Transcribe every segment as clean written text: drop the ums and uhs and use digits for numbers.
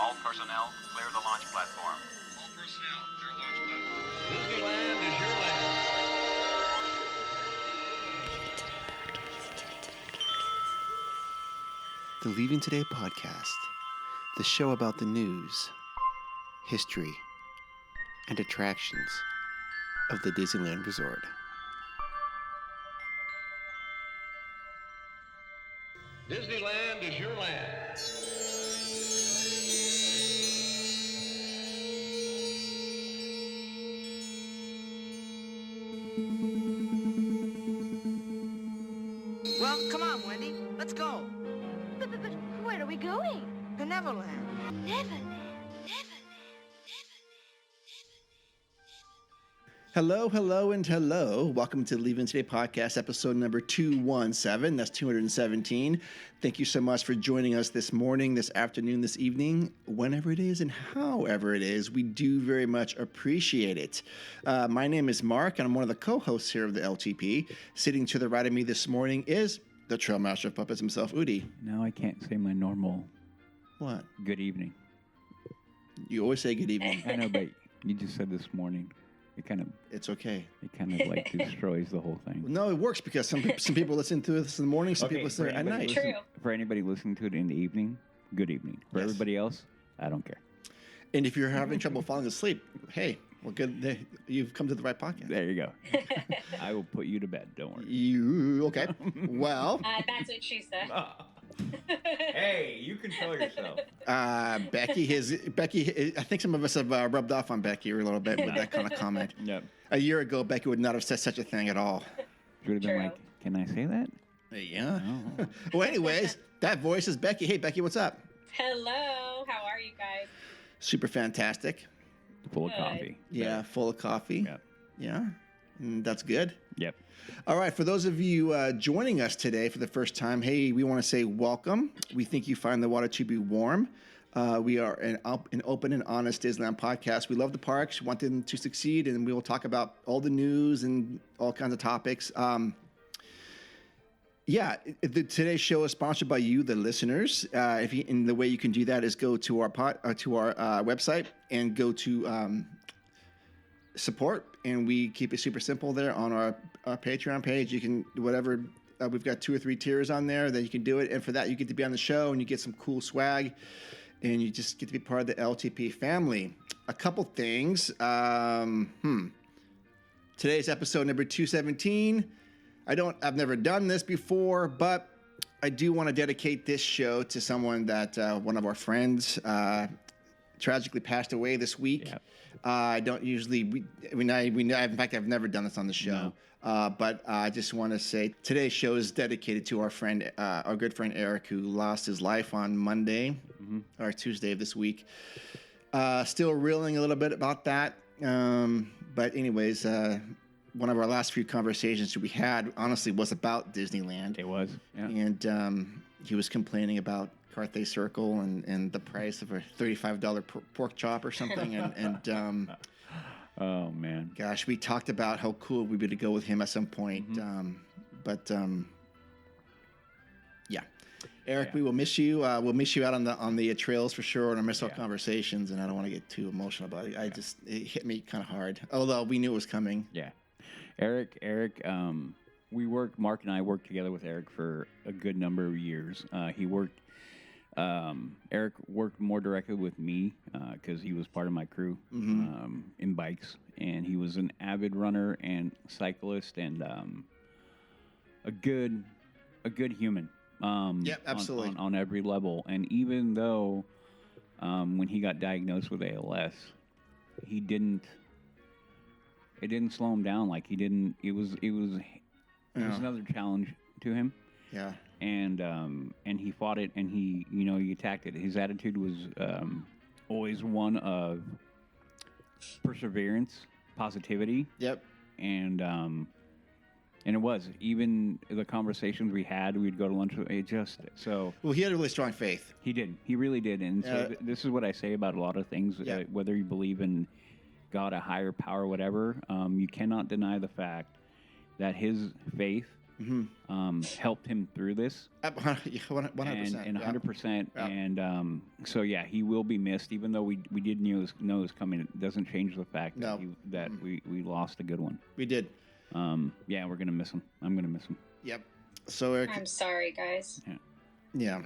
All personnel, clear the launch platform. All personnel, clear launch platform. Disneyland is your land. The Leaving Today podcast, the show about the news, history, and attractions of the Disneyland Resort. Disneyland is your land. Well, come on, Wendy. Let's go. But where are we going? To Neverland. Neverland. Hello, and hello. Welcome to Leaving Today podcast, episode number 217. That's 217. Thank you so much for joining us this morning, this afternoon, this evening, whenever it is and however it is. We do very much appreciate it. My name is Mark, and I'm one of the co-hosts here of the LTP. Sitting to the right of me this morning is the Trail Master of Puppets himself, Udi. Now I can't say my normal What? good evening. You always say good evening. I know, but you just said this morning. It's okay. It kind of like destroys the whole thing. No, it works because some people listen to this in the morning, some people listen at night. For anybody listening to it in the evening, good evening. For everybody else, I don't care. And if you're having trouble falling asleep, hey, well, good. You've come to the right podcast. There you go. I will put you to bed. Don't worry. You okay? Well, that's what she said. Hey, you control yourself. Becky. I think some of us have rubbed off on Becky a little bit with that kind of comment. Yep. A year ago, Becky would not have said such a thing at all. She would have been like, "Can I say that?" Yeah. Oh. Well, anyways, that voice is Becky. Hey, Becky, what's up? Hello, how are you guys? Super fantastic. Full of coffee. Yeah, full of coffee. Yep. Yeah, that's good. Yep. All right, for those of you joining us today for the first time, hey, we want to say welcome. We think you find the water to be warm. We are an open and honest Disneyland podcast. We love the parks, want them to succeed, and we will talk about all the news and all kinds of topics. Today's show is sponsored by you, the listeners. And the way you can do that is go to our website and go to support, and we keep it super simple there on our Patreon page. You can whatever we've got 2 or 3 tiers on there that you can do it, and for that you get to be on the show and you get some cool swag, and you just get to be part of the LTP family. A couple things. Today's episode number 217. I've never done this before, but I do want to dedicate this show to someone that one of our friends tragically passed away this week. Yep. I don't usually, in fact, I've never done this on the show, but I just want to say today's show is dedicated to our friend, our good friend Eric, who lost his life on Monday or Tuesday of this week. Still reeling a little bit about that. But anyways, one of our last few conversations we had, honestly, was about Disneyland. It was, yeah. And he was complaining about Carthay Circle and the price of a $35 pork chop or something. and oh, man. Gosh, we talked about how cool we'd be to go with him at some point. Yeah. Eric, we will miss you. We'll miss you out on the trails for sure, and I'll miss our conversations, and I don't want to get too emotional about it. It hit me kind of hard, although we knew it was coming. Yeah. Eric, Mark and I worked together with Eric for a good number of years. Eric worked more directly with me because he was part of my crew in bikes, and he was an avid runner and cyclist and a good human. Yeah, absolutely. On every level. And even though when he got diagnosed with ALS, it didn't slow him down. Like it was another challenge to him. Yeah. And he fought it, and he attacked it. His attitude was always one of perseverance, positivity. Yep. And it was even the conversations we had. We'd go to lunch. Well, he had a really strong faith. He did. He really did. And so this is what I say about a lot of things. Whether you believe in God, a higher power, whatever, you cannot deny the fact that his faith helped him through this. 100%. And 100%. Yeah. And so, yeah, he will be missed, even though we did know it was coming. It doesn't change the fact No. that we lost a good one. We did. Yeah, we're going to miss him. I'm going to miss him. Yep. So Eric, I'm sorry, guys. yeah.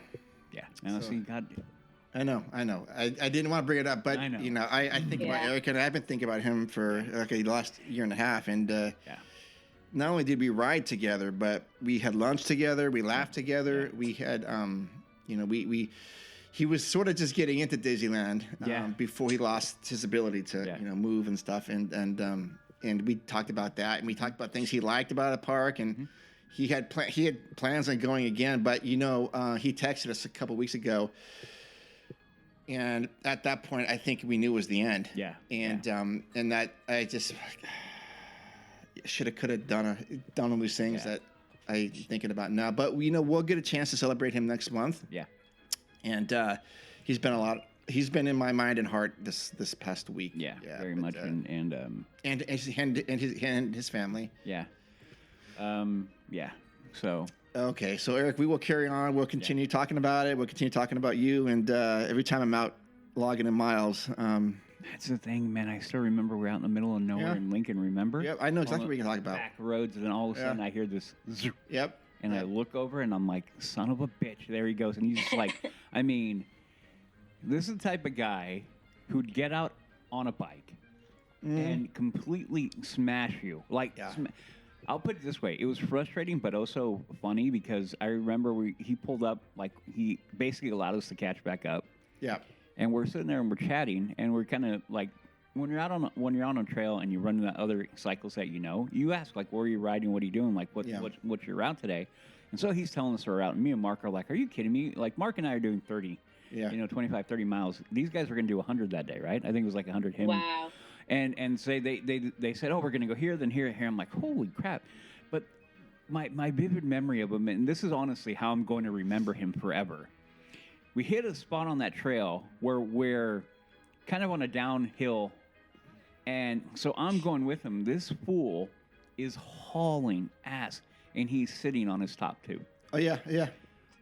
Yeah. And So- see, God, I know. I didn't want to bring it up, but I know. I think about Yeah. Eric, and I've been thinking about him for the last year and a half, and yeah. not only did we ride together, but we had lunch together, we laughed together, we had he was sort of just getting into Disneyland before he lost his ability to move and stuff, and we talked about that, and we talked about things he liked about the park, and he had plans on going again, but he texted us a couple weeks ago. And at that point, I think we knew it was the end. Yeah. And and that I just should have, could have done all these things that I'm thinking about now. But we'll get a chance to celebrate him next month. Yeah. And he's been in my mind and heart this past week. Yeah. Very much. And his family. Yeah. Yeah. So. Okay, so Eric, we will carry on. We'll continue talking about it. We'll continue talking about you. And every time I'm out logging in miles. That's the thing, man. I still remember we're out in the middle of nowhere in Lincoln, remember? Yep, I know exactly what you're talking about. Back roads, and then all of a sudden I hear this. Yep. And I look over and I'm like, son of a bitch, there he goes. And he's just like, I mean, this is the type of guy who'd get out on a bike and completely smash you. Like, I'll put it this way. It was frustrating, but also funny because I remember he pulled up, like, he basically allowed us to catch back up. Yeah. And we're sitting there and we're chatting, and we're kind of like, when you're on a trail and you run into other cyclists that you ask, like, where are you riding? What are you doing? Like, what's your route today? And so he's telling us our route, and me and Mark are like, are you kidding me? Like, Mark and I are doing 30, 25, 30 miles. These guys were going to do 100 that day, right? I think it was like 100 him. Wow. And say they said, oh, we're going to go here, then here. I'm like, holy crap. But my vivid memory of him, and this is honestly how I'm going to remember him forever. We hit a spot on that trail where we're kind of on a downhill, and so I'm going with him. This fool is hauling ass, and he's sitting on his top tube. Oh, yeah.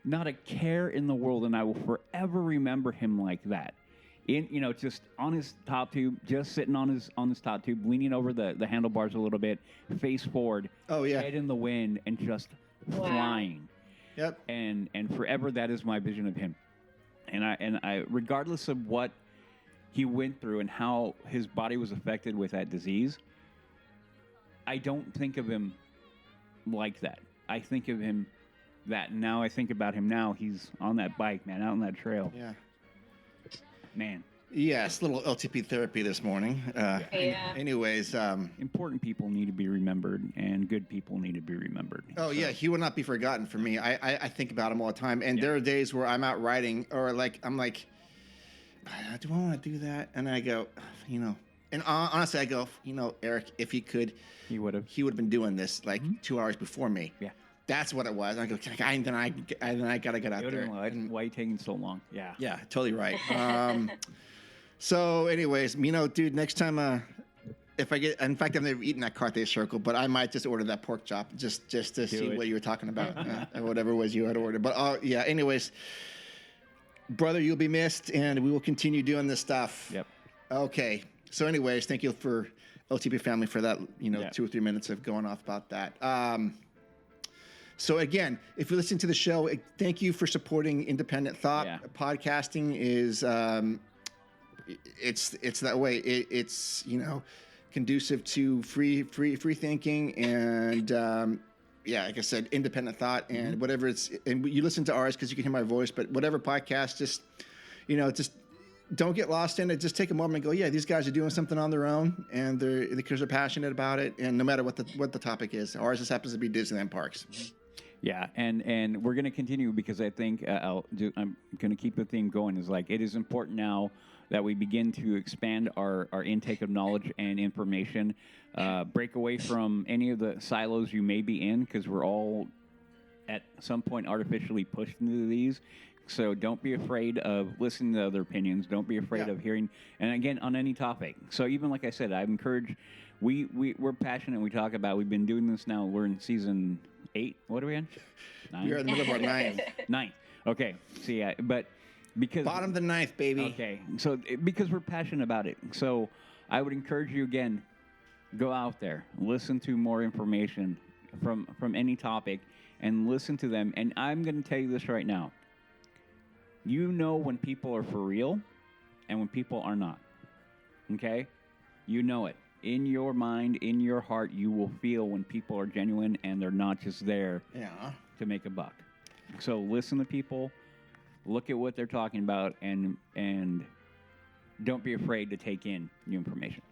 Not a care in the world, and I will forever remember him like that. Just on his top tube, just sitting on his top tube, leaning over the handlebars a little bit, face forward, head in the wind, and just flying. Yep. And forever, that is my vision of him. And I, regardless of what he went through and how his body was affected with that disease, I don't think of him like that. I think of him that now. I think about him now. He's on that bike, man, out on that trail. Yeah. Man. Yes, little LTP therapy this morning. Anyways. Important people need to be remembered, and good people need to be remembered. Oh, yeah, he will not be forgotten for me. I think about him all the time. And there are days where I'm out riding, or I'm like, do I want to do that? And I go, and honestly, I go, Eric, if he could, he would have been doing this 2 hours before me. Yeah. That's what it was. I go, and then I got to get out there. Why are you taking so long? Yeah. Yeah, totally right. So, anyways, dude, next time, if I get, in fact, I've never eaten that Carthay Circle, but I might just order that pork chop just to see what you were talking about, whatever it was you had ordered. But yeah, anyways, brother, you'll be missed, and we will continue doing this stuff. Yep. Okay. So, anyways, thank you for LTP family for that. 2 or 3 minutes of going off about that. So again, if you listen to the show, thank you for supporting independent thought. Yeah. Podcasting is it's that way. It's conducive to free thinking and like I said, independent thought and whatever it's. And you listen to ours because you can hear my voice, but whatever podcast, just don't get lost in it. Just take a moment and go, yeah, these guys are doing something on their own, and because they're passionate about it. And no matter what the topic is, ours just happens to be Disneyland parks. Yeah, and we're going to continue because I think I'm going to keep the theme going. Is like it is important now that we begin to expand our intake of knowledge and information, break away from any of the silos you may be in, because we're all at some point artificially pushed into these. So don't be afraid of listening to other opinions. Don't be afraid of hearing, and again, on any topic. So even like I said, I encourage, we're passionate. We talk about, we've been doing this now. We're in season 8. What are we on? 9. We're in the middle of our ninth. 9. Okay. So yeah, but because Bottom of the ninth, baby. Okay. So because we're passionate about it, so I would encourage you again, go out there, listen to more information from any topic, and listen to them. And I'm going to tell you this right now. You know when people are for real, and when people are not. Okay? You know it. In your mind, in your heart, you will feel when people are genuine and they're not just there to make a buck. So listen to people, look at what they're talking about, and don't be afraid to take in new information.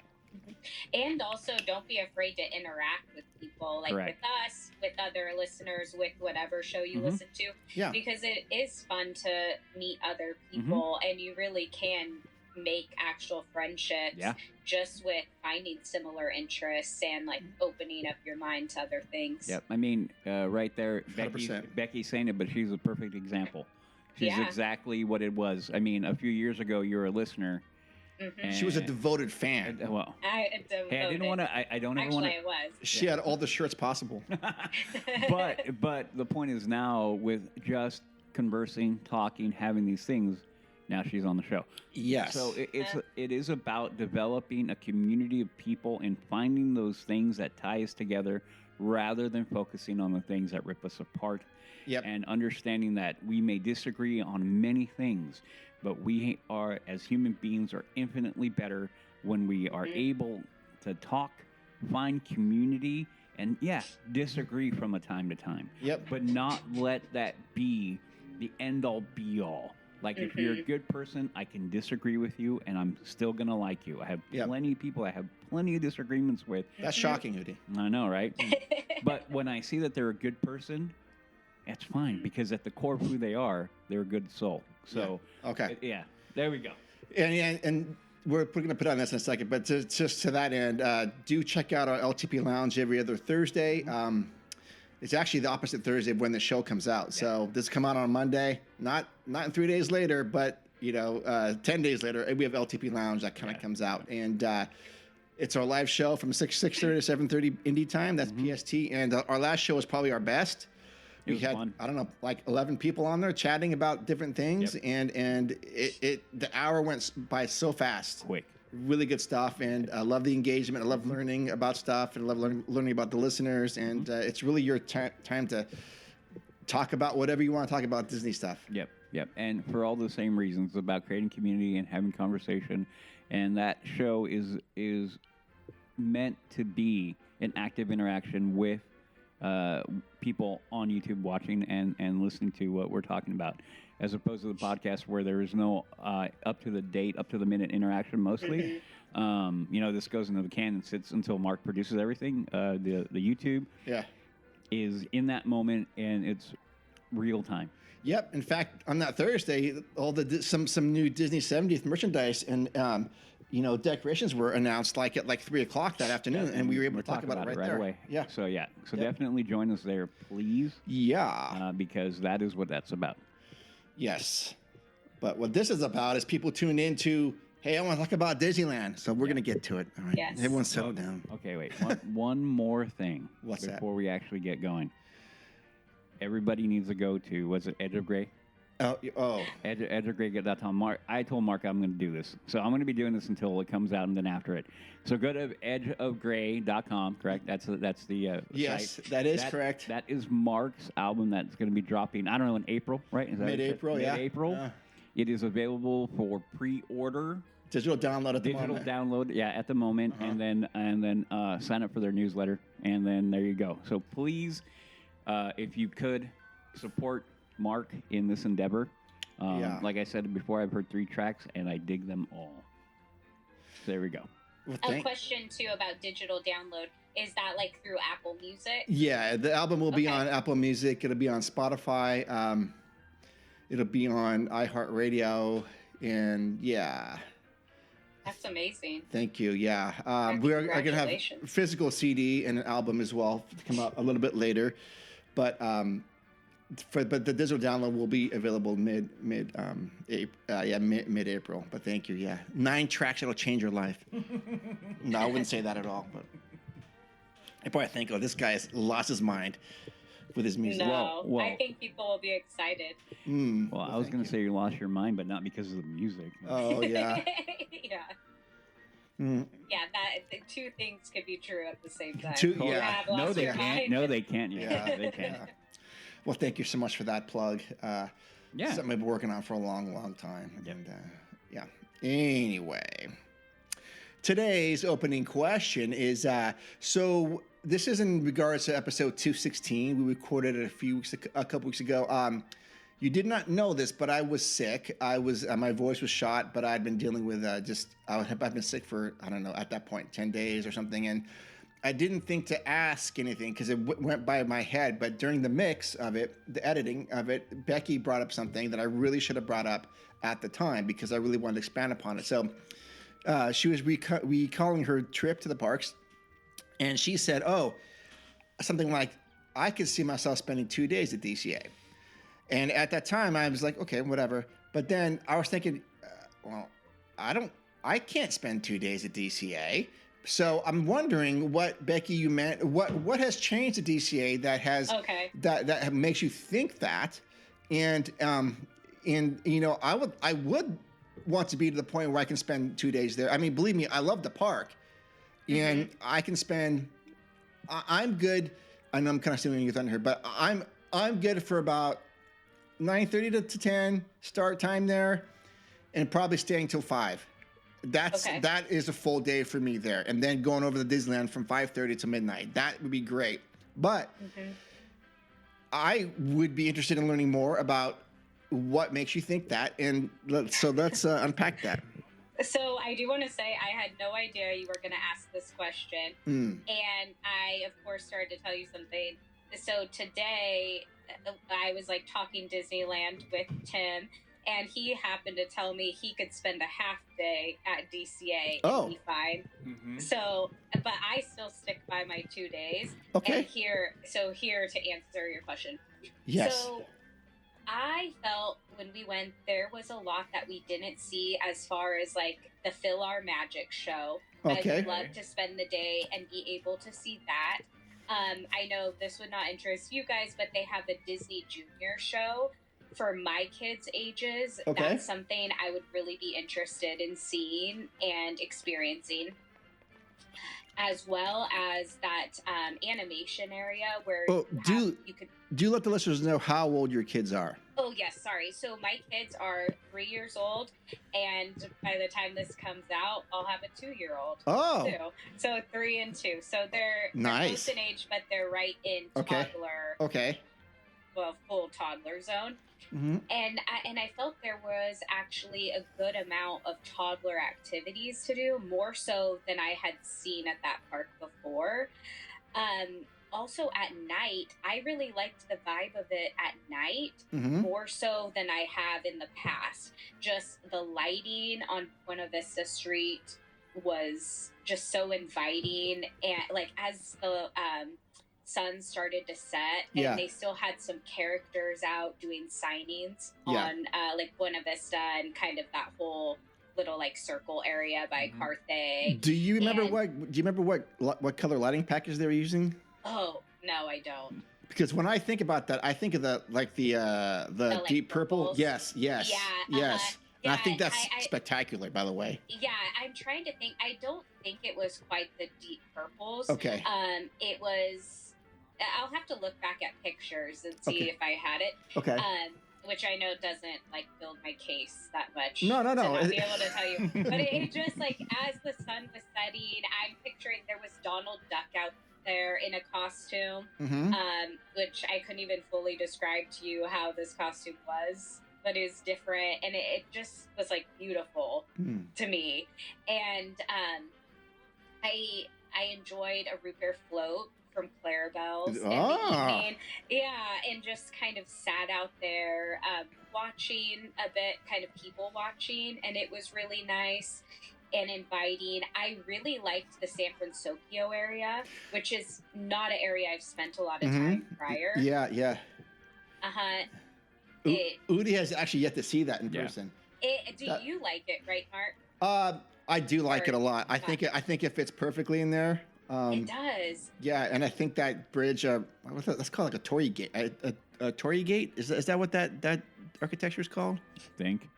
And also, don't be afraid to interact with people, like Correct. with us, with other listeners, with whatever show you listen to. Yeah. Because it is fun to meet other people, and you really can make actual friendships just with finding similar interests and like opening up your mind to other things. Yep. I mean, right there, 100%. Becky's saying it, but she's a perfect example. She's Yeah. exactly what it was. I mean, a few years ago, you were a listener. Mhm. She was a devoted fan. Well, I am hey, I didn't devoted. want to. I don't ever Actually, want I was. She had all the shirts possible. but the point is now with just conversing, talking, having these things, now she's on the show. Yes. So it is about developing a community of people and finding those things that tie us together, rather than focusing on the things that rip us apart. Yep. And understanding that we may disagree on many things, but we are, as human beings, are infinitely better when we are able to talk, find community, and disagree from a time to time. Yep. But not let that be the end-all, be-all. Like, if you're a good person, I can disagree with you, and I'm still going to like you. I have plenty of people I have plenty of disagreements with. That's shocking, Udi. I know, right? But when I see that they're a good person, that's fine, because at the core of who they are, they're a good soul. So, Okay. There we go. And we're going to put on this in a second, but just to that end, do check out our LTP Lounge every other Thursday. It's actually the opposite Thursday of when the show comes out. So this come out on Monday, not in 3 days later, but 10 days later, we have LTP Lounge that kind of comes out, and it's our live show from 6:30 to 7:30 Indy time. That's PST, and our last show was probably our best. It We was had fun. I don't know, like 11 people on there chatting about different things, and the hour went by so fast. Quick. Really good stuff, and I love the engagement. I love learning about stuff, and I love learning about the listeners, and it's really your time to talk about whatever you want to talk about Disney stuff. Yep. And for all the same reasons, about creating community and having conversation, and that show is meant to be an active interaction with people on YouTube watching and listening to what we're talking about, as opposed to the podcast where there is no up to the minute interaction mostly. This goes into the can and sits until Mark produces everything. The YouTube is in that moment, and it's real time. Yep. In fact, on that Thursday, some new Disney 70th merchandise and decorations were announced at 3:00 that afternoon, and we were able to talk about it right there. away. Yeah. So definitely join us there, please. Yeah. Because that is what that's about. Yes. But what this is about is people tune in to, hey, I want to talk about Disneyland. So we're going to get to it. All right. Yes. Everyone settle down. Okay, wait. One more thing. What's that? Before we actually get going. Everybody needs to go to, was it Edge of Grey? Oh. EdgeofGrey.com. Mark, I told Mark I'm going to do this. So I'm going to be doing this until it comes out and then after it. So go to EdgeofGrey.com, correct? That's the Yes, site. that is correct. That is Mark's album that's going to be dropping, I don't know, in April, right? Is that Mid-April, yeah. Mid-April. It is available for pre-order. Digital download at the Digital moment. download, at the moment, and then sign up for their newsletter, and then there you go. So please, if you could, support Mark in this endeavor. Like I said before, I've heard 3 tracks, and I dig them all. So there we go. Well, A question too about digital download. Is that like through Apple Music? Yeah, the album will be Okay. on Apple Music. It'll be on Spotify. It'll be on iHeartRadio, and That's amazing. thank you. Yeah, we are going to have Congratulations. physical CD and an album as well to come out a little bit later, but the digital download will be available mid-April. But thank you. Yeah, 9 tracks that'll change your life. No, I wouldn't say that at all. But I probably think, oh, this guy has lost his mind. with his music. No, Well- I think people will be excited. Well, I was going to say you lost your mind, but not because of the music. Oh yeah. Yeah. Mm. Yeah, the two things could be true at the same time. Two- You yeah. have No, lost they your can't. mind. No, they can't. Yeah, Yeah. they can't. Yeah. Well, thank you so much for that plug. Yeah. Something I've been working on for a long, long time. Yep. And yeah. Anyway, today's opening question is so this is in regards to episode 216. We recorded it a couple weeks ago. You did not know this, but I was sick. I was my voice was shot, but I'd been dealing with I've been sick for, I don't know, at that point 10 days or something, and I didn't think to ask anything because it went by my head. But during the mix of it, the editing of it, Becky brought up something that I really should have brought up at the time because I really wanted to expand upon it. So she was recalling her trip to the parks, and she said, "Oh, something like I could see myself spending 2 days at DCA." And at that time, I was like, "Okay, whatever." But then I was thinking, well, I can't spend 2 days at DCA. So I'm wondering what, Becky, you meant. What has changed at DCA that has that makes you think that? And you know, I would want to be to the point where I can spend 2 days there. I mean, believe me, I love the park, and I can spend. I'm good. I know I'm kind of stealing your thunder here, but I'm good for about 9:30 to 10 start time there, and probably staying till 5. That is a full day for me there, and then going over to Disneyland from 5:30 to midnight. That would be great. But I would be interested in learning more about what makes you think that, and let's unpack that. So I do want to say I had no idea you were going to ask this question, and I, of course, started to tell you something. So today, I was like talking Disneyland with Tim, and he happened to tell me he could spend a half day at DCA and be fine. So, but I still stick by my 2 days. Okay. And here to answer your question. Yes. So I felt when we went, there was a lot that we didn't see as far as like the Fill Our Magic show. Okay. I would love to spend the day and be able to see that. I know this would not interest you guys, but they have a Disney Junior show for my kids' ages. Okay. That's something I would really be interested in seeing and experiencing. As well as that animation area where you could... Do let the listeners know how old your kids are. Oh, yes, sorry. So my kids are 3 years old, and by the time this comes out, I'll have a 2-year-old. Oh. Too. So 3 and 2. So they're nice. close in age, but they're right in toddler. Okay. Well, full toddler zone. And I felt there was actually a good amount of toddler activities to do, more so than I had seen at that park before. Also at night, I really liked the vibe of it at night, more so than I have in the past. Just the lighting on Buena Vista Street was just so inviting, and like as the sun started to set, and they still had some characters out doing signings on like Buena Vista and kind of that whole little like circle area by Carthay. Do you remember what color lighting package they were using? Oh no, I don't. Because when I think about that, I think of the like deep purple. purples. Yes. And I think that's I spectacular, by the way. Yeah, I'm trying to think. I don't think it was quite the deep purples. Okay. It was. I'll have to look back at pictures and see if I had it. Okay. Which I know doesn't like build my case that much. No. To not be able to tell you, but it just like as the sun was setting, I'm picturing there was Donald Duck out there in a costume, which I couldn't even fully describe to you how this costume was, but it's different, and it just was like beautiful to me. And I enjoyed a root beer float from Clarabelle's in the evening. Yeah, and just kind of sat out there watching a bit, kind of people watching, and it was really nice and inviting. I really liked the San Francisco area, which is not an area I've spent a lot of time prior. Yeah. Udi has actually yet to see that in person. Do you like it, right, Mark? I do like it a lot. I think it fits perfectly in there. It does. Yeah, and I think that bridge, that's called like a Torii Gate. A Torii Gate? Is that what that architecture is called? I think.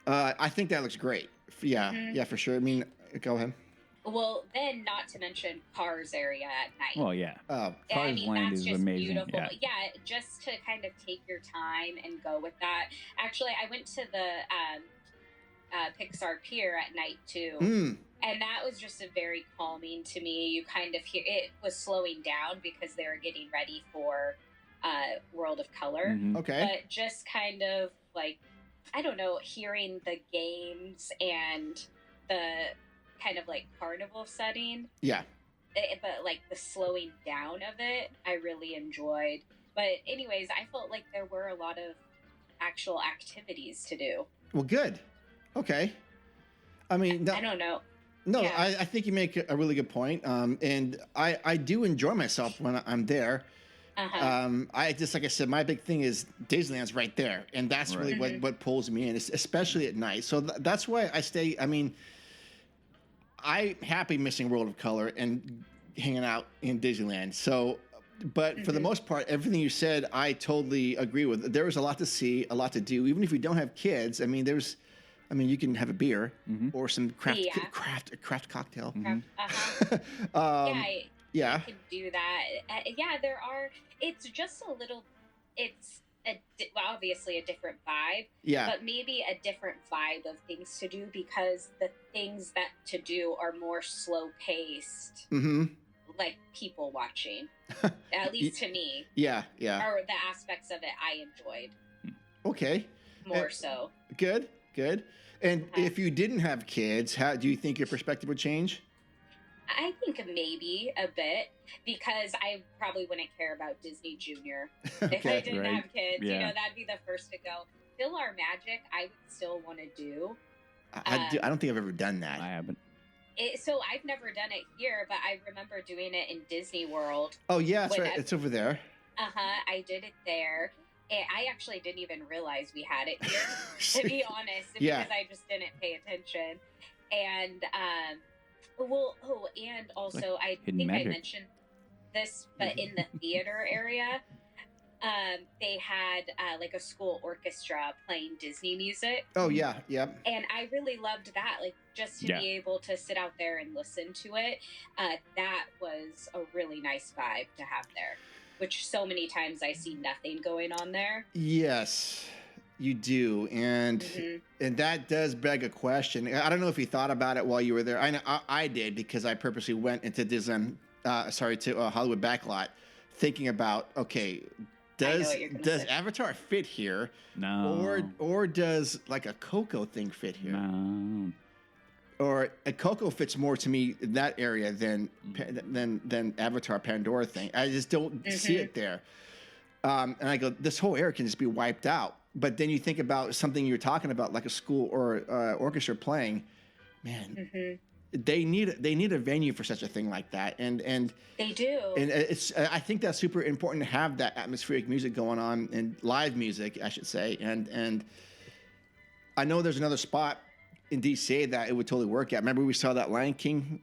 I think that looks great. Yeah, yeah, for sure. I mean, go ahead. Well, then not to mention Cars area at night. Well, yeah. Oh, Cars Land that's is just amazing. beautiful. Yeah. Just to kind of take your time and go with that. Actually, I went to the Pixar Pier at night too. And that was just a very calming to me. You kind of hear it was slowing down because they were getting ready for World of Color. Okay. But just kind of like, I don't know, hearing the games and the kind of like carnival setting. Yeah. But like the slowing down of it, I really enjoyed. But anyways, I felt like there were a lot of actual activities to do. Well, good. Okay. I mean, I don't know. No, Yeah. I think you make a really good point. And I do enjoy myself when I'm there. I just, like I said, my big thing is Disneyland's right there. And that's really what pulls me in, especially at night. So that's why I stay. I mean, I'm happy missing World of Color and hanging out in Disneyland. So, but for the most part, everything you said, I totally agree with. There is a lot to see, a lot to do. Even if you don't have kids, I mean, you can have a beer or some craft cocktail. You can do that. There are. It's just a little. It's obviously a different vibe. Yeah. But maybe a different vibe of things to do because the things that to do are more slow paced. Like people watching, at least to me. Yeah, yeah. Or the aspects of it I enjoyed. Okay. More so. Good. And if you didn't have kids, how do you think your perspective would change? I think maybe a bit because I probably wouldn't care about Disney Junior if I didn't have kids. Yeah. You know, that'd be the first to go. Fill Our Magic, I would still want to do. I don't think I've ever done that. I haven't. So I've never done it here, but I remember doing it in Disney World. Oh yeah, that's right. It's over there. I did it there. And I actually didn't even realize we had it here, to be honest, because I just didn't pay attention. And and also Like I hidden think magic. I mentioned this, but in the theater area, they had like a school orchestra playing Disney music. Oh yeah, yep. And I really loved that, like just to be able to sit out there and listen to it. That was a really nice vibe to have there, which so many times I see nothing going on there. Yes, you do, and that does beg a question. I don't know if you thought about it while you were there. I know I did because I purposely went into Disneyland. To Hollywood Backlot, thinking about does Avatar fit here? No. Or does like a Coco thing fit here? No. Or a Coco fits more to me in that area than Avatar Pandora thing. I just don't see it there. And I go, this whole area can just be wiped out. But then you think about something you're talking about, like a school or orchestra playing. Man, they need a venue for such a thing like that, and they do. And I think that's super important to have that atmospheric music going on, and live music, I should say. And I know there's another spot in DC that it would totally work at. Remember we saw that Lion King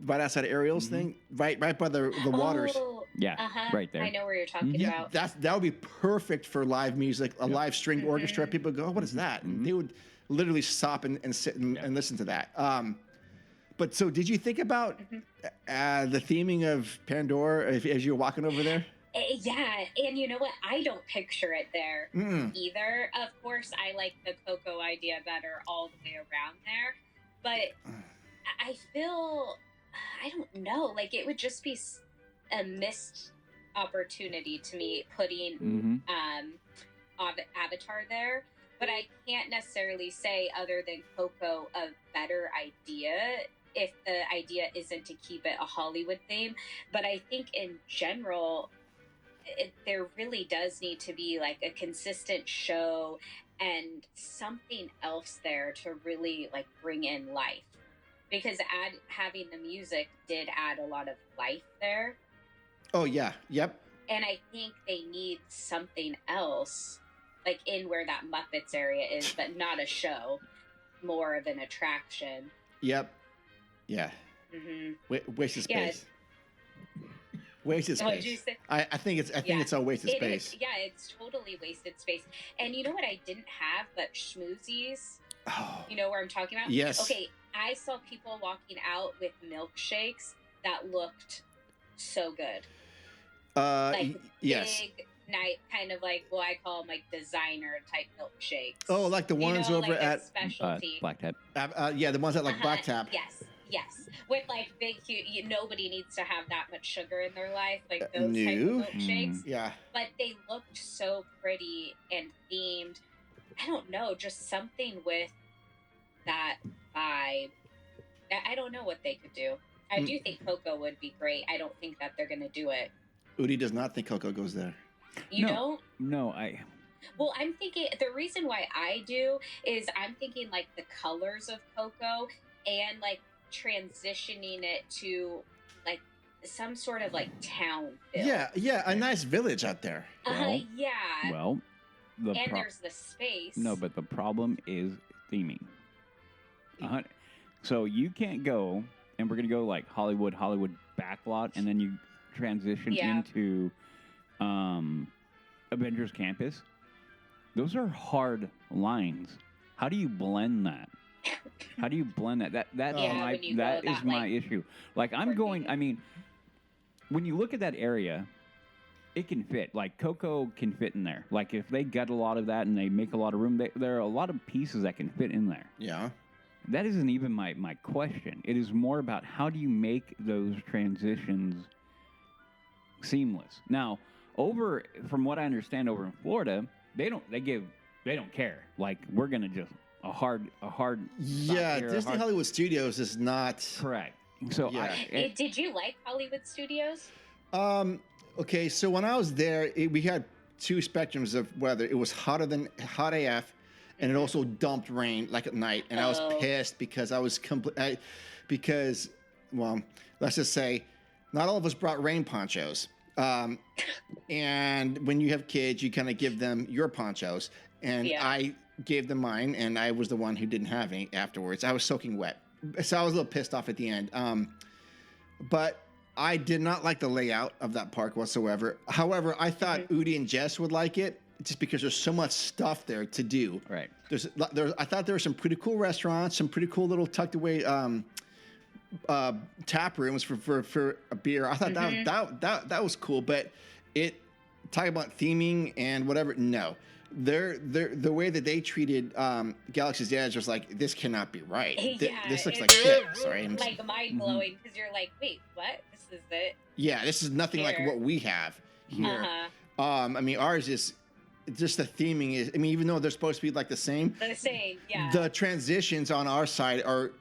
right outside of Ariel's thing, right by the waters. Yeah, right there. I know where you're talking about. That would be perfect for live music, a live stringed orchestra. People go, oh, what is that? And they would literally stop and sit and listen to that. But so did you think about the theming of Pandora as you were walking over there? Yeah, and you know what? I don't picture it there either. Of course, I like the Coco idea better all the way around there. But I feel, I don't know, like it would just be a missed opportunity to me putting Avatar there. But I can't necessarily say, other than Coco, a better idea if the idea isn't to keep it a Hollywood theme. But I think in general, there really does need to be like a consistent show and something else there to really like bring in life. Because having the music did add a lot of life there. Oh, yeah. Yep. And I think they need something else, like in where that Muppets area is, but not a show, more of an attraction. Yep. Yeah. Wasted Yeah. space. Wasted What'd you space. say? I think it's a wasted space. Yeah, it's totally wasted space. And you know what I didn't have but schmoozies? Oh, You know where I'm talking about? yes. Okay, I saw people walking out with milkshakes that looked so good. Like yes. big night, kind of like what I call them like designer type milkshakes. Oh, like the ones over like at a specialty. Black Tap. yeah, the ones at like Black Tap. Yes. With like big, huge. Nobody needs to have that much sugar in their life, like those type No. of milkshakes. Yeah. But they looked so pretty and themed. I don't know, just something with that vibe. I don't know what they could do. I do think Coco would be great. I don't think that they're going to do it. Udi does not think Coco goes there. You don't? No, Well, I'm thinking the reason why I do is I'm thinking like the colors of Coco and like transitioning it to like some sort of like town feel. Yeah, a nice village out there. Yeah. Well, there's the space. No, but the problem is theming. So you can't go, and we're gonna go like Hollywood backlot, and then you transition into Avengers Campus. Those are hard lines. How do you blend that? How do you blend that? That is my issue. Like I'm going. I mean, when you look at that area, it can fit. Like Coco can fit in there. Like if they gut a lot of that and they make a lot of room, there are a lot of pieces that can fit in there. Yeah. That isn't even my question. It is more about how do you make those transitions seamless. Now, from what I understand, over in Florida, they don't care. Like we're gonna just a hard. Yeah, Disney Hollywood Studios is not correct. So yeah. Did you like Hollywood Studios? Okay, so when I was there, we had two spectrums of weather. It was hot AF, and it also dumped rain like at night, and I was pissed because I was well, let's just say, not all of us brought rain ponchos. And when you have kids, you kind of give them your ponchos, and I gave them mine, and I was the one who didn't have any afterwards. I was soaking wet, so I was a little pissed off at the end. But I did not like the layout of that park whatsoever. However, I thought Udi and Jess would like it just because there's so much stuff there to do. Right. I thought there were some pretty cool restaurants, some pretty cool little tucked away tap rooms for a beer. I thought that was cool, but talking about theming and whatever, no. The way that they treated Galaxy's Edge was like, this cannot be right. This looks like shit. Sorry. Like mind blowing because you're like, wait, what? This is it? Yeah, this is nothing like what we have here. I mean, ours is just the theming is. I mean, even though they're supposed to be like the same, yeah. The transitions on our side are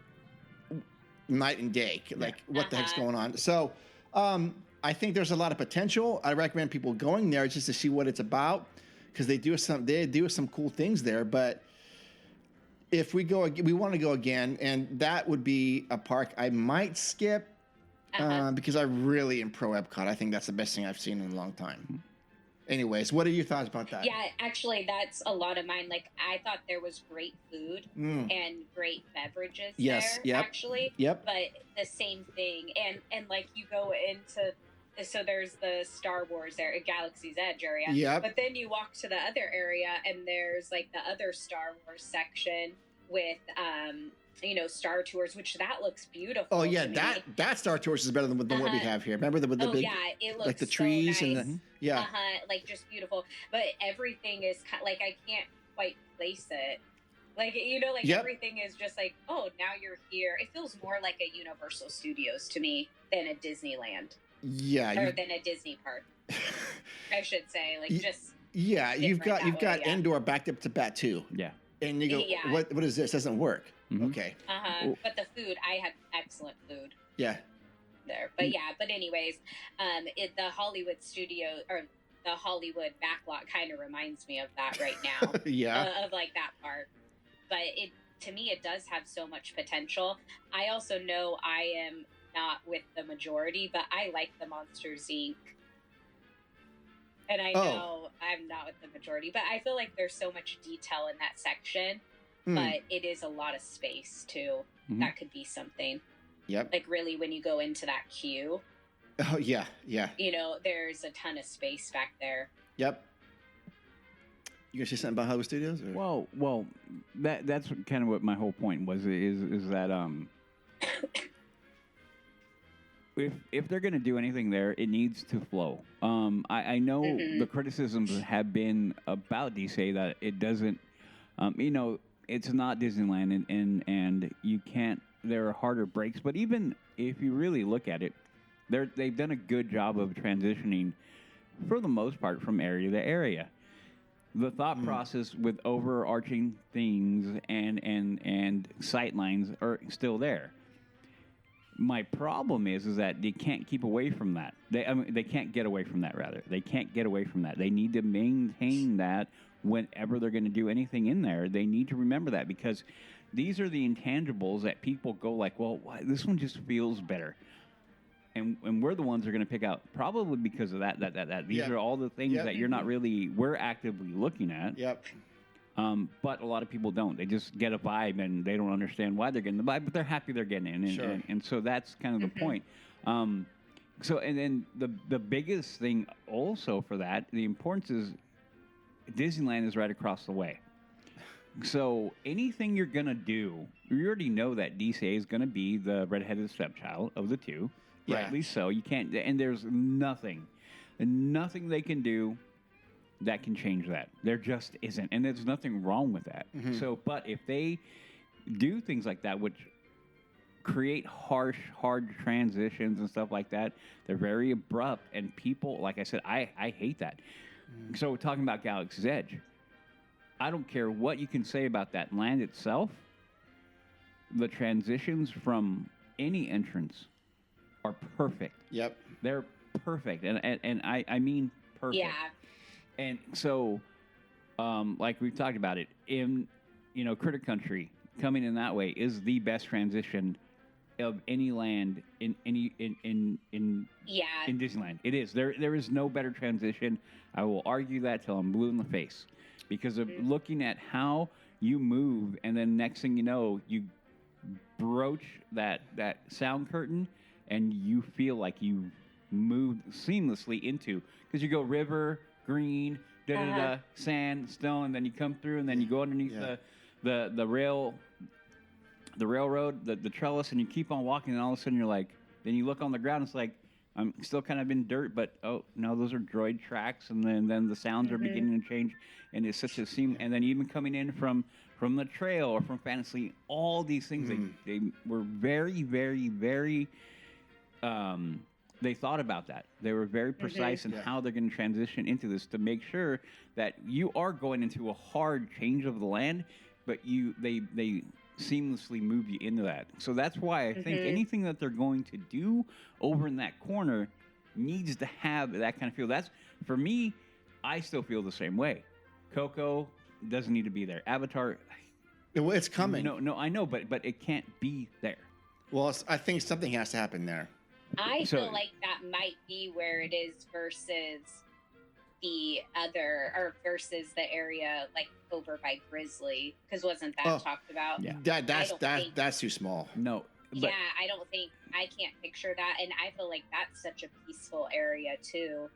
night and day. Like, what the heck's going on? So, I think there's a lot of potential. I recommend people going there just to see what it's about, because they do some cool things there. But if we want to go again, and that would be a park I might skip because I really am pro Epcot. I think that's the best thing I've seen in a long time. Anyways, what are your thoughts about that? Yeah, actually, that's a lot of mine. Like, I thought there was great food and great beverages there, actually. Yep. But the same thing. And like, you go into... So there's the Star Wars there, Galaxy's Edge area. Yep. But then you walk to the other area, and there's, like, the other Star Wars section with... Star Tours, which that looks beautiful. Oh yeah, that Star Tours is better than what we have here. Remember with the big, it looks like the so trees nice. and the like just beautiful. But everything is like I can't quite place it. Like everything is just like, oh, now you're here. It feels more like a Universal Studios to me than a Disneyland. Yeah, or than a Disney park. I should say, like just. Yeah, you've got Endor backed up to Batuu. Yeah. And you go, what is this? Doesn't work. Mm-hmm. Okay. But the food, I had excellent food. Yeah. There, but anyways, the Hollywood studio or the Hollywood backlot kind of reminds me of that right now. Yeah. Of like that park, but to me it does have so much potential. I also know I am not with the majority, but I like the Monsters Inc. And I know I'm not with the majority, but I feel like there's so much detail in that section, but it is a lot of space too. That could be something. Yep. Like really, when you go into that queue, Oh yeah, yeah. there's a ton of space back there. Yep. You gonna say something about Hollywood Studios? Or? Well, that's kind of what my whole point was. Is that if they're going to do anything there, it needs to flow. I know the criticisms have been about DC that it doesn't. It's not Disneyland, and you can't. There are harder breaks, but even if you really look at it, they've done a good job of transitioning, for the most part, from area to area. The thought process with overarching things and sight lines are still there. My problem is that they can't keep away from that. They can't get away from that, rather. They can't get away from that. They need to maintain that whenever they're going to do anything in there. They need to remember that, because these are the intangibles that people go like, well, this one just feels better. And we're the ones that are going to pick out, probably because of that. These are all the things that you're not really, we're actively looking at. Yep. But a lot of people don't. They just get a vibe, and they don't understand why they're getting the vibe, but they're happy they're getting it. And so that's kind of the point. So, and then the biggest thing also for that, the importance is Disneyland is right across the way. So anything you're going to do, you already know that DCA is going to be the redheaded stepchild of the two. Yeah. Rightly so. You can't, and there's nothing they can do that can change that. There just isn't, and there's nothing wrong with that. So, but if they do things like that, which create hard transitions and stuff like that, they're very abrupt, and people, like I said, I hate that. So, talking about Galaxy's Edge, I don't care what you can say about that land itself. The transitions from any entrance are perfect. Yep. They're perfect, and I mean perfect. Yeah. And so, like we've talked about it, in Critter Country, coming in that way is the best transition of any land in Disneyland. It is. There is no better transition. I will argue that till I'm blue in the face, because of looking at how you move, and then next thing you know, you broach that sound curtain, and you feel like you moved seamlessly into, because you go river, green, sand, stone, then you come through, and then you go underneath the railroad, the trellis, and you keep on walking, and all of a sudden you're like, then you look on the ground, it's like, I'm still kind of in dirt, but oh no, those are droid tracks, and then the sounds are beginning to change, and it's such a seam, and then even coming in from the trail or from Fantasy, all these things, they were very, very, very they thought about that. They were very precise in how they're going to transition into this to make sure that you are going into a hard change of the land, but they seamlessly move you into that. So that's why I think anything that they're going to do over in that corner needs to have that kind of feel. That's, for me, I still feel the same way. Coco doesn't need to be there. Avatar, it's coming. No, I know, but it can't be there. Well, I think something has to happen there. I feel like that might be where it is versus the other, or versus the area like over by Grizzly, because wasn't that talked about? Yeah, that's too small. No. Yeah, I can't picture that, and I feel like that's such a peaceful area too,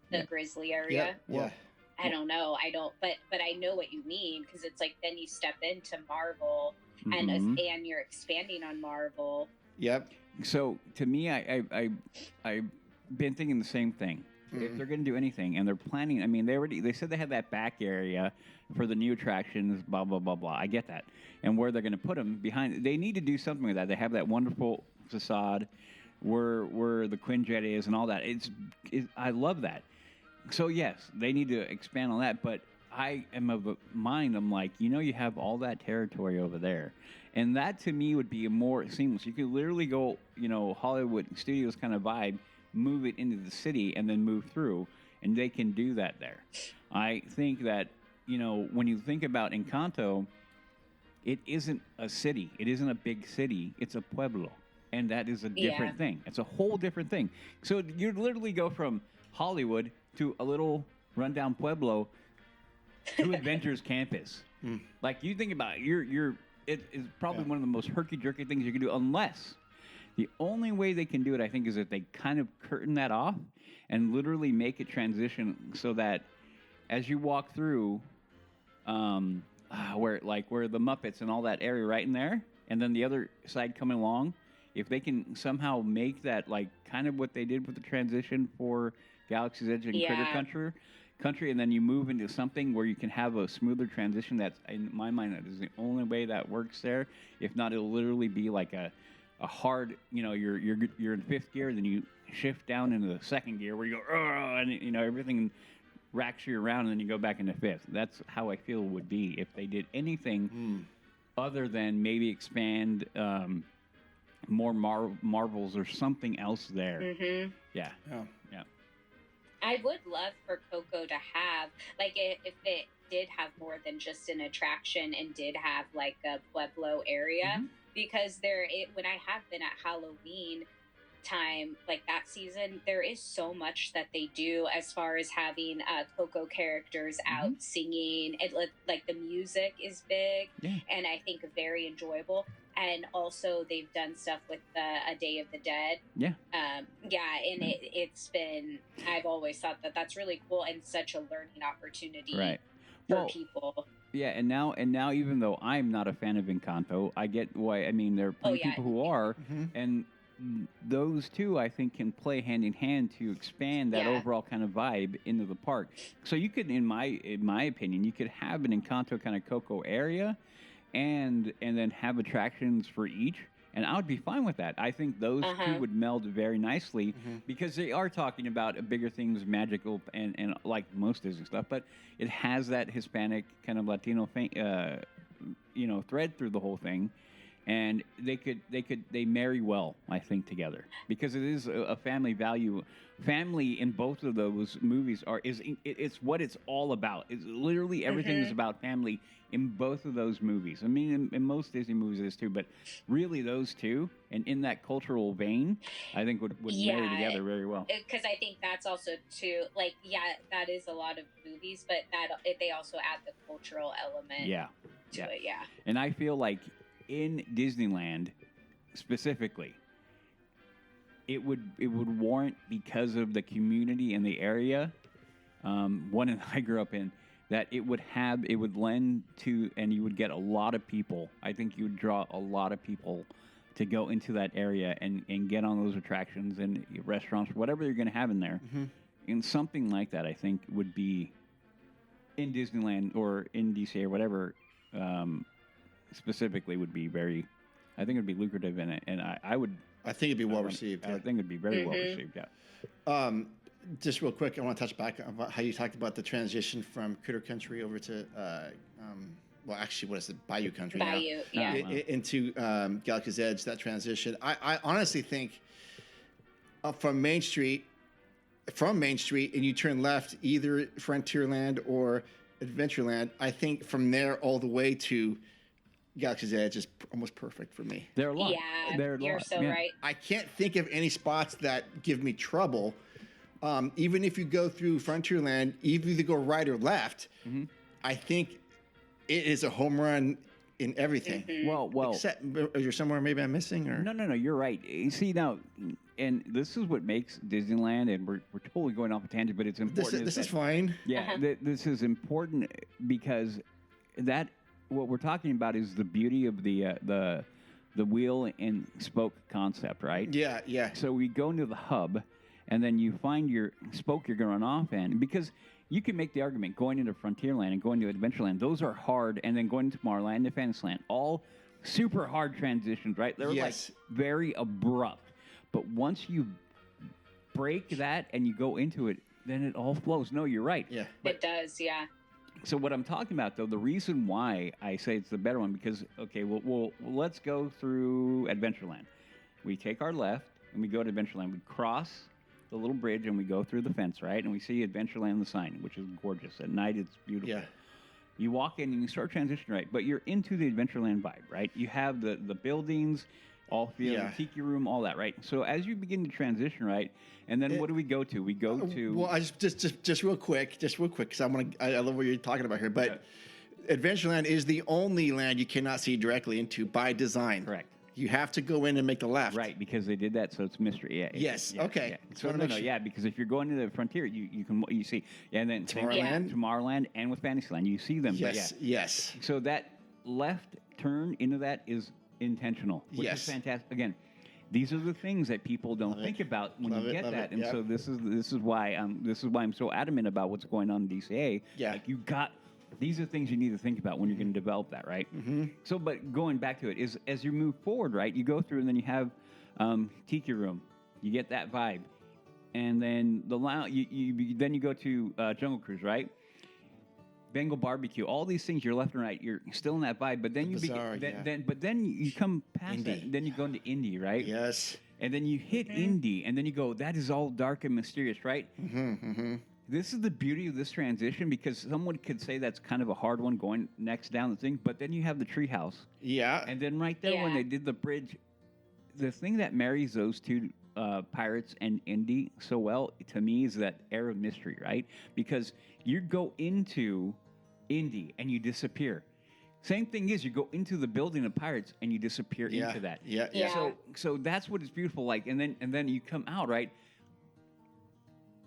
the Grizzly area. Yeah. I don't know. But I know what you mean, because it's like then you step into Marvel, and you're expanding on Marvel. Yep. So to me, I've been thinking the same thing. If they're going to do anything, and they're planning, I mean, they said they had that back area for the new attractions, blah blah blah blah. I get that, and where they're going to put them behind, they need to do something with that. They have that wonderful facade where the Quinjet is and all that. I love that. So yes, they need to expand on that, but I am of a mind, I'm like, you have all that territory over there. And that to me would be a more seamless. You could literally go, Hollywood Studios kind of vibe, move it into the city, and then move through, and they can do that there. I think that, when you think about Encanto, it isn't a city. It isn't a big city. It's a pueblo. And that is a different thing. It's a whole different thing. So you literally go from Hollywood to a little rundown pueblo to Avengers Campus. Like, you think about it, it is probably one of the most herky-jerky things you can do, unless The only way they can do it, I think, is if they kind of curtain that off and literally make it transition so that as you walk through, where the Muppets and all that area right in there, and then the other side coming along, if they can somehow make that like kind of what they did with the transition for Galaxy's Edge and Critter Country, and then you move into something where you can have a smoother transition. That's, in my mind, that is the only way that works there. If not, it'll literally be like a hard, you're in fifth gear, then you shift down into the second gear where you go, and everything racks you around, and then you go back into fifth. That's how I feel it would be if they did anything other than maybe expand more Marvels or something else there. Mm-hmm. Yeah. I would love for Coco to have, like, if it did have more than just an attraction and did have, like, a Pueblo area, because when I have been at Halloween time, like that season, there is so much that they do as far as having Coco characters out singing. Like, the music is big, and I think very enjoyable. And also, they've done stuff with A Day of the Dead. And it's been. I've always thought that that's really cool and such a learning opportunity for people. Yeah, and now, even though I'm not a fan of Encanto, I get why. I mean, there are plenty of people who are, and those two, I think, can play hand in hand to expand that overall kind of vibe into the park. So you could, in my opinion, you could have an Encanto kind of Coco area, and then have attractions for each, and I would be fine with that. I think those two would meld very nicely because they are talking about bigger things, magical, and like most Disney stuff, but it has that Hispanic kind of Latino thread through the whole thing, and they marry well, I think, together, because it is a family value. Family in both of those movies it's what it's all about. It's literally everything is about family in both of those movies. I mean, in most Disney movies it is too, but really those two, and in that cultural vein, I think would marry together very well. Because I think that's also too, like, that is a lot of movies, but they also add the cultural element to it. And I feel like in Disneyland specifically, it would warrant, because of the community and the area, one that I grew up in, that it would lend to, and you would get a lot of people. I think you would draw a lot of people to go into that area and get on those attractions and restaurants, whatever you're going to have in there. And something like that, I think, would be in Disneyland or in DC or whatever, specifically, would be very, I think it would be lucrative in it. And I think it'd be well received. I think it'd be very well received. Yeah. Just real quick, I want to touch back on how you talked about the transition from Critter Country over to, actually, what is it, Bayou Country now? Into Galaxy's Edge. That transition, I honestly think, from Main Street, and you turn left, either Frontierland or Adventureland. I think from there all the way to Galaxy's Edge is almost perfect for me. They're a lot. Yeah, you're so right. I can't think of any spots that give me trouble. Even if you go through Frontierland, even if you go right or left, I think it is a home run in everything. Well. Except, is there somewhere maybe I'm missing? Or No. You're right. You see now, and this is what makes Disneyland, and we're totally going off a tangent, but it's important. This is fine. Yeah, this is important because what we're talking about is the beauty of the wheel and spoke concept, right? Yeah. So we go into the hub, and then you find your spoke you're going to run off in, because you can make the argument going into Frontierland and going to Adventureland, those are hard, and then going to Tomorrowland and Fantasyland, all super hard transitions, right? They're like very abrupt. But once you break that and you go into it, then it all flows. No, you're right. Yeah. It does, yeah. So what I'm talking about, though, the reason why I say it's the better one, because, okay, well, let's go through Adventureland. We take our left, and we go to Adventureland. We cross the little bridge, and we go through the fence, right? And we see Adventureland, the sign, which is gorgeous. At night, it's beautiful. Yeah. You walk in, and you start transitioning, right? But you're into the Adventureland vibe, right? You have the buildings, all feel the tiki room, all that, right? So as you begin to transition, right, and then what do we go to? We go to... Well, I just real quick, because I love what you're talking about here, but Adventureland is the only land you cannot see directly into by design. Correct. You have to go in and make the left. Right, because they did that, so it's mystery. Yeah. Yes. Yeah, Okay. Yeah. Just So wanna no, make no, sure. yeah, because if you're going to the frontier, you see, yeah, and then same with Tomorrowland? Tomorrowland, and with Fantasyland, you see them. But Yes. yeah. Yes. So that left turn into that is intentional, which Yes. is fantastic. Again, these are the things that people don't Love it. think about when Love you it, get love that, it, and yep. so this is why I'm so adamant about what's going on in DCA. Yeah. Like these are things you need to think about when you're going to develop that, right? Mm-hmm. So, but going back to it is as you move forward, right? You go through and then you have Tiki Room, you get that vibe, and then the lounge. Then you go to Jungle Cruise, right? Bengal barbecue, all these things, you're left and right. You're still in that vibe, but then then you come past Indie. that, and then you go into indie, right? Yes. And then you hit indie, and then you go, that is all dark and mysterious, right? This is the beauty of this transition, because someone could say that's kind of a hard one going next down the thing, but then you have the treehouse. Yeah. And then right there when they did the bridge, the thing that marries those two pirates and indie so well to me is that air of mystery, right? Because you go into indie and you disappear. Same thing is you go into the building of pirates and you disappear into that. Yeah. So that's what is beautiful like, and then you come out, right?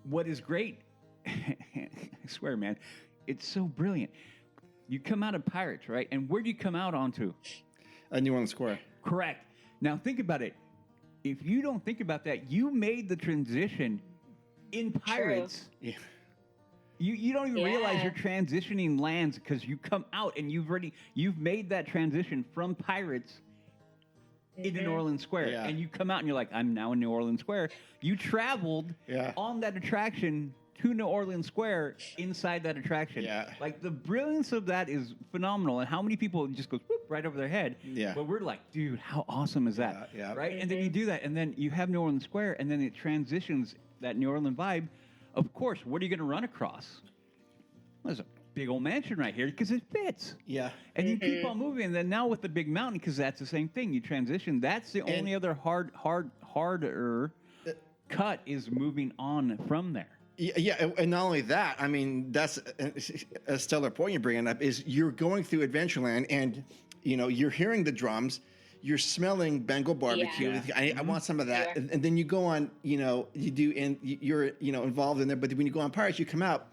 What is great, I swear, man, it's so brilliant. You come out of pirates, right? And where do you come out onto? New Orleans Square. Correct. Now think about it. If you don't think about that, you made the transition in pirates. Yeah. You don't even realize you're transitioning lands because you come out and you've made that transition from pirates into New Orleans Square. Yeah. And you come out and you're like, I'm now in New Orleans Square. You traveled on that attraction to New Orleans Square inside that attraction. Yeah. Like the brilliance of that is phenomenal. And how many people just goes whoop, right over their head. Yeah. But we're like, dude, how awesome is that? Yeah. Right? And then you do that. And then you have New Orleans Square, and then it transitions that New Orleans vibe. Of course, what are you going to run across? Well, there's a big old mansion right here because it fits. Yeah. And you keep on moving. And then now with the big mountain, because that's the same thing. You transition. That's the only other harder cut is moving on from there. Yeah, and not only that, I mean, that's a stellar point you're bringing up, is you're going through Adventureland and, you're hearing the drums, you're smelling Bengal barbecue. Yeah. I want some of that. And then you go on, you're involved in there. But when you go on Pirates, you come out,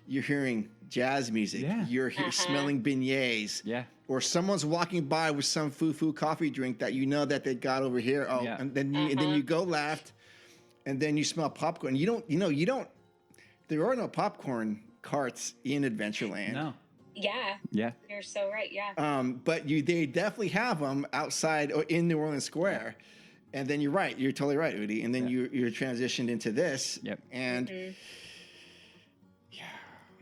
you're hearing jazz music. Yeah. You're smelling beignets. Yeah. Or someone's walking by with some foo-foo coffee drink that that they got over here. Oh, Yeah. and then you go left, and then you smell popcorn. You don't. There are no popcorn carts in Adventureland. No. Yeah. Yeah. You're so right. Yeah. But they definitely have them outside or in New Orleans Square. And then you're right. You're totally right, Udi. And then you're transitioned into this. Yep. And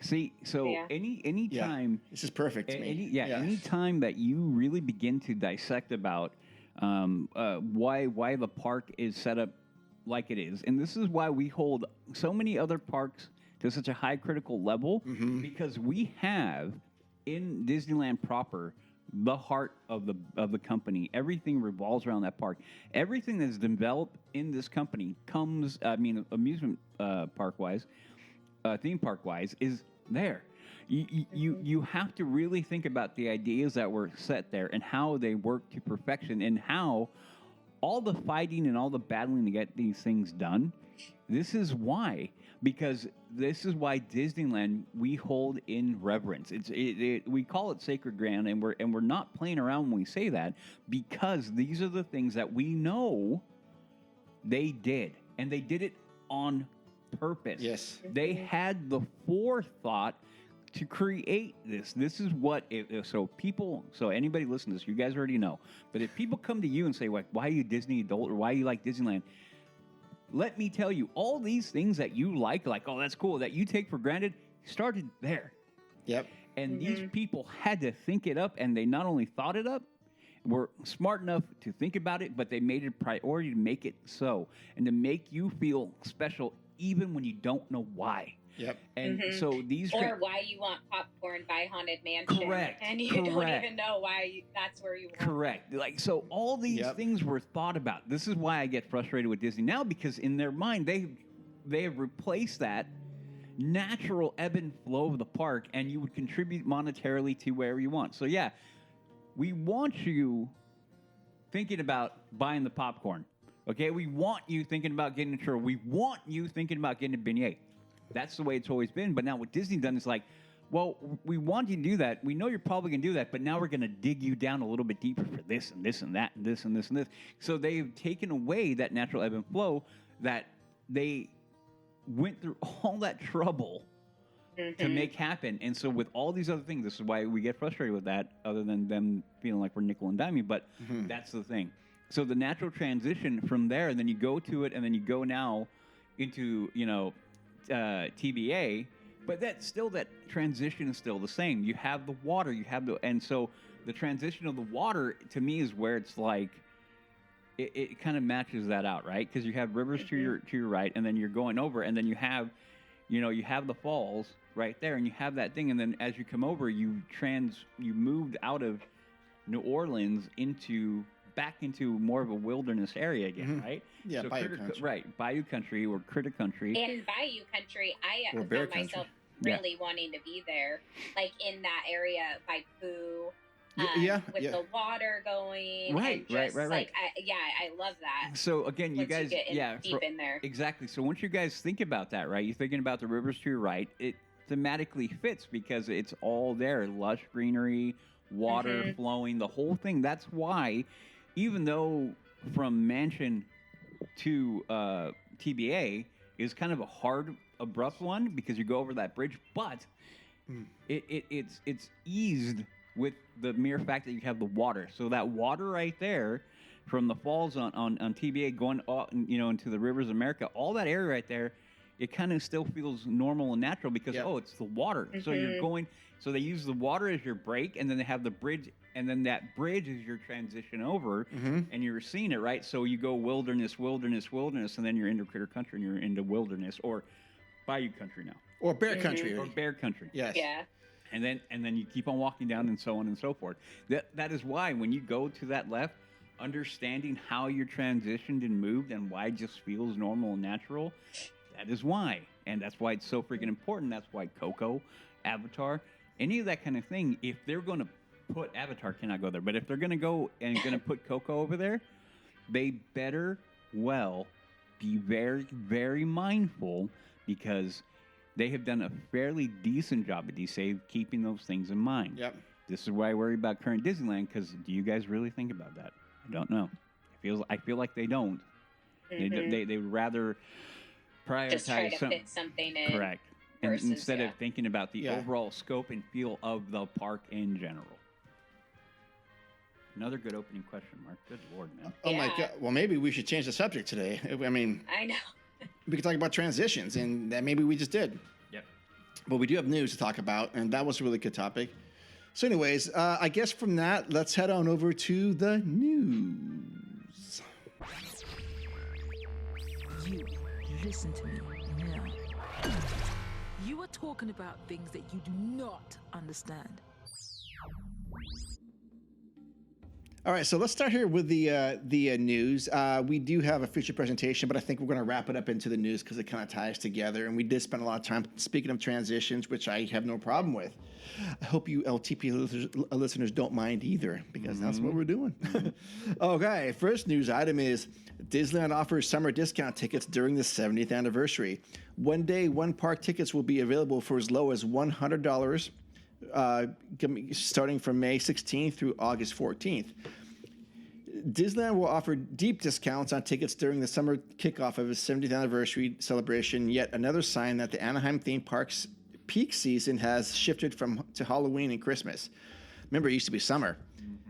See, so any time this is perfect to me. any time that you really begin to dissect about why the park is set up like it is, and this is why we hold so many other parks to such a high critical level, because we have in Disneyland proper the heart of the company. Everything revolves around that park. Everything that's developed in this company comes, amusement park wise, theme park wise, is there. You have to really think about the ideas that were set there and how they work to perfection, and how all the fighting and all the battling to get these things done. This is why, because this is why Disneyland we hold in reverence. We call it sacred ground, and we're not playing around when we say that, because these are the things that we know they did, and they did it on purpose. Yes. They had the forethought to create this. This is what so anybody listen to this, you guys already know. But if people come to you and say, like, why are you Disney adult, or why you like Disneyland? Let me tell you, all these things that you like, oh, that's cool, that you take for granted, started there. Yep. And these people had to think it up, and they not only thought it up, were smart enough to think about it, but they made it a priority to make it so, and to make you feel special even when you don't know why. Yep. And so these... Or why you want popcorn by Haunted Mansion. Correct. And you don't even know why that's where you want. Correct. Like, so all these things were thought about. This is why I get frustrated with Disney now, because in their mind, they have replaced that natural ebb and flow of the park, and you would contribute monetarily to wherever you want. So yeah, we want you thinking about buying the popcorn. Okay, we want you thinking about getting a churro. We want you thinking about getting a beignet. That's the way it's always been. But now what Disney's done is like, well, we want you to do that. We know you're probably going to do that, but now we're going to dig you down a little bit deeper for this and this and that and this and this and this. So they've taken away that natural ebb and flow that they went through all that trouble to make happen. And so with all these other things, this is why we get frustrated with that, other than them feeling like we're nickel and diming. But that's the thing. So the natural transition from there, and then you go to it, and then you go now into, TBA. But that transition is still the same. You have the water, and so the transition of the water to me is where it's like, it kind of matches that out, right? Because you have rivers to your right, and then you're going over, and then you have the falls right there, and you have that thing, and then as you come over, you moved out of New Orleans back into more of a wilderness area again, right? Yeah, so Bayou Country. Right, Bayou Country or Critter Country. In Bayou Country, I Or found Bear Country. myself really wanting to be there, like in that area by Pooh. With the water going, right. Like, I love that. So again, you Once guys, you get deep in there, exactly. So once you guys think about that, right, you're thinking about the rivers to your right. It thematically fits because it's all there, lush greenery, water flowing, the whole thing. That's why, even though from Mansion to TBA is kind of a hard, abrupt one because you go over that bridge, but it's eased with the mere fact that you have the water. So that water right there from the falls on TBA going into the rivers of America, all that area right there, it kind of still feels normal and natural because, it's the water. So you're going, so they use the water as your break, and then they have the bridge, and then that bridge is your transition over, and you're seeing it, right? So you go wilderness, and then you're into Critter Country, and you're into wilderness, or Bayou Country now. Or Bear Country. Or Bear Country. Yes. yeah. And then you keep on walking down and so on and so forth. That is why when you go to that left, understanding how you're transitioned and moved and why it just feels normal and natural, that is why. And that's why it's so freaking important. That's why Coco, Avatar, any of that kind of thing, if they're going to put Avatar, cannot go there, but if they're going to go and going to put Coco over there, they better be very, very mindful because they have done a fairly decent job at DSave keeping those things in mind. Yep. This is why I worry about current Disneyland, because do you guys really think about that? I don't know. I feel like they don't. They would rather prioritize Just try to fit something in. Correct. Versus, and instead of thinking about the Yeah. overall scope and feel of the park in general. Another good opening question, Mark. Good Lord, man. Oh my God. Well, maybe we should change the subject today. I mean, I know. we could talk about transitions, and that maybe we just did. Yep. But we do have news to talk about, and that was a really good topic. So anyways, I guess from that, let's head on over to the news. You listen to me now. You are talking about things that you do not understand. All right, so let's start here with the news. We do have a feature presentation, but I think we're going to wrap it up into the news because it kind of ties together. And we did spend a lot of time speaking of transitions, which I have no problem with. I hope you LTP listeners don't mind either, because that's what we're doing. Okay, first news item is Disneyland offers summer discount tickets during the 70th anniversary. One day, one park tickets will be available for as low as $100. Starting from May 16th through August 14th. Disneyland will offer deep discounts on tickets during the summer kickoff of its 70th anniversary celebration, yet another sign that the Anaheim theme park's peak season has shifted to Halloween and Christmas. Remember, it used to be summer,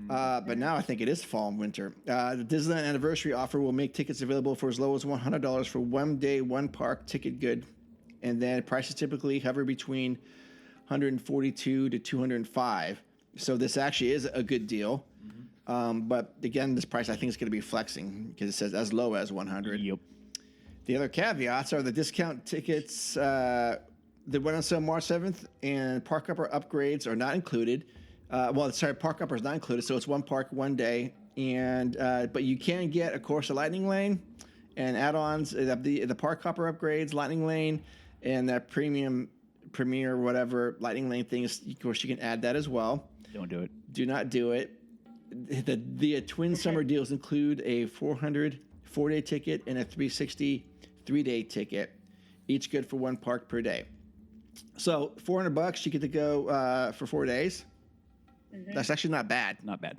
but now I think it is fall and winter. The Disneyland anniversary offer will make tickets available for as low as $100 for one day, one park ticket good, and then prices typically hover between $142 to $205. So this actually is a good deal. But again, this price I think is going to be flexing because it says as low as $100. Yep. The other caveats are the discount tickets that went on sale March 7th and park upper upgrades are not included. Park upper is not included, so it's one park, one day. And but you can get, of course, a lightning lane and add-ons, the park hopper upgrades, lightning lane, and that Premier whatever lightning lane thing is. Of course, you can add that as well. Don't do it. Do not do it. The twin summer deals include a 400 4-day ticket and a 360 3-day ticket, each good for one park per day. So $400, you get to go for 4 days. Mm-hmm. That's actually not bad. Not bad.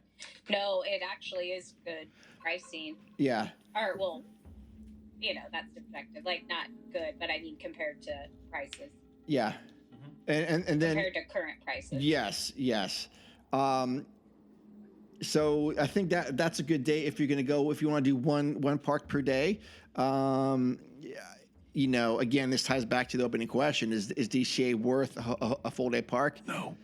No, it actually is good pricing. Yeah. Or, well, that's subjective. Like, not good, but I mean compared to prices. Yeah. And then compared to current prices. Yes. So I think that's a good day if you're going to go, if you want to do one park per day. Again, this ties back to the opening question: Is DCA worth a full day park? No.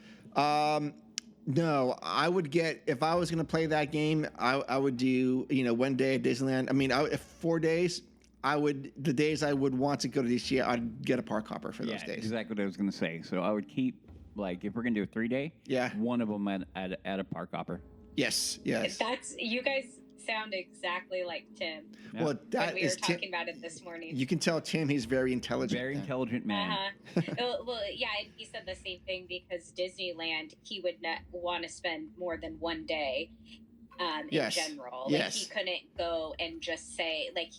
No, I would get, if I was going to play that game, I would do 1 day at Disneyland. I mean, if 4 days, the days I would want to go to DCA, I'd get a park hopper for those days. Exactly what I was going to say. So I would keep, like, if we're going to do a 3-day, one of them at a park hopper. Yes. You guys sound exactly like Tim. Yeah. Well, we were talking about it this morning. You can tell Tim, he's very intelligent. Very intelligent man. Well, yeah, and he said the same thing because Disneyland, he would not want to spend more than 1 day in general. Like, he couldn't go and just say, like,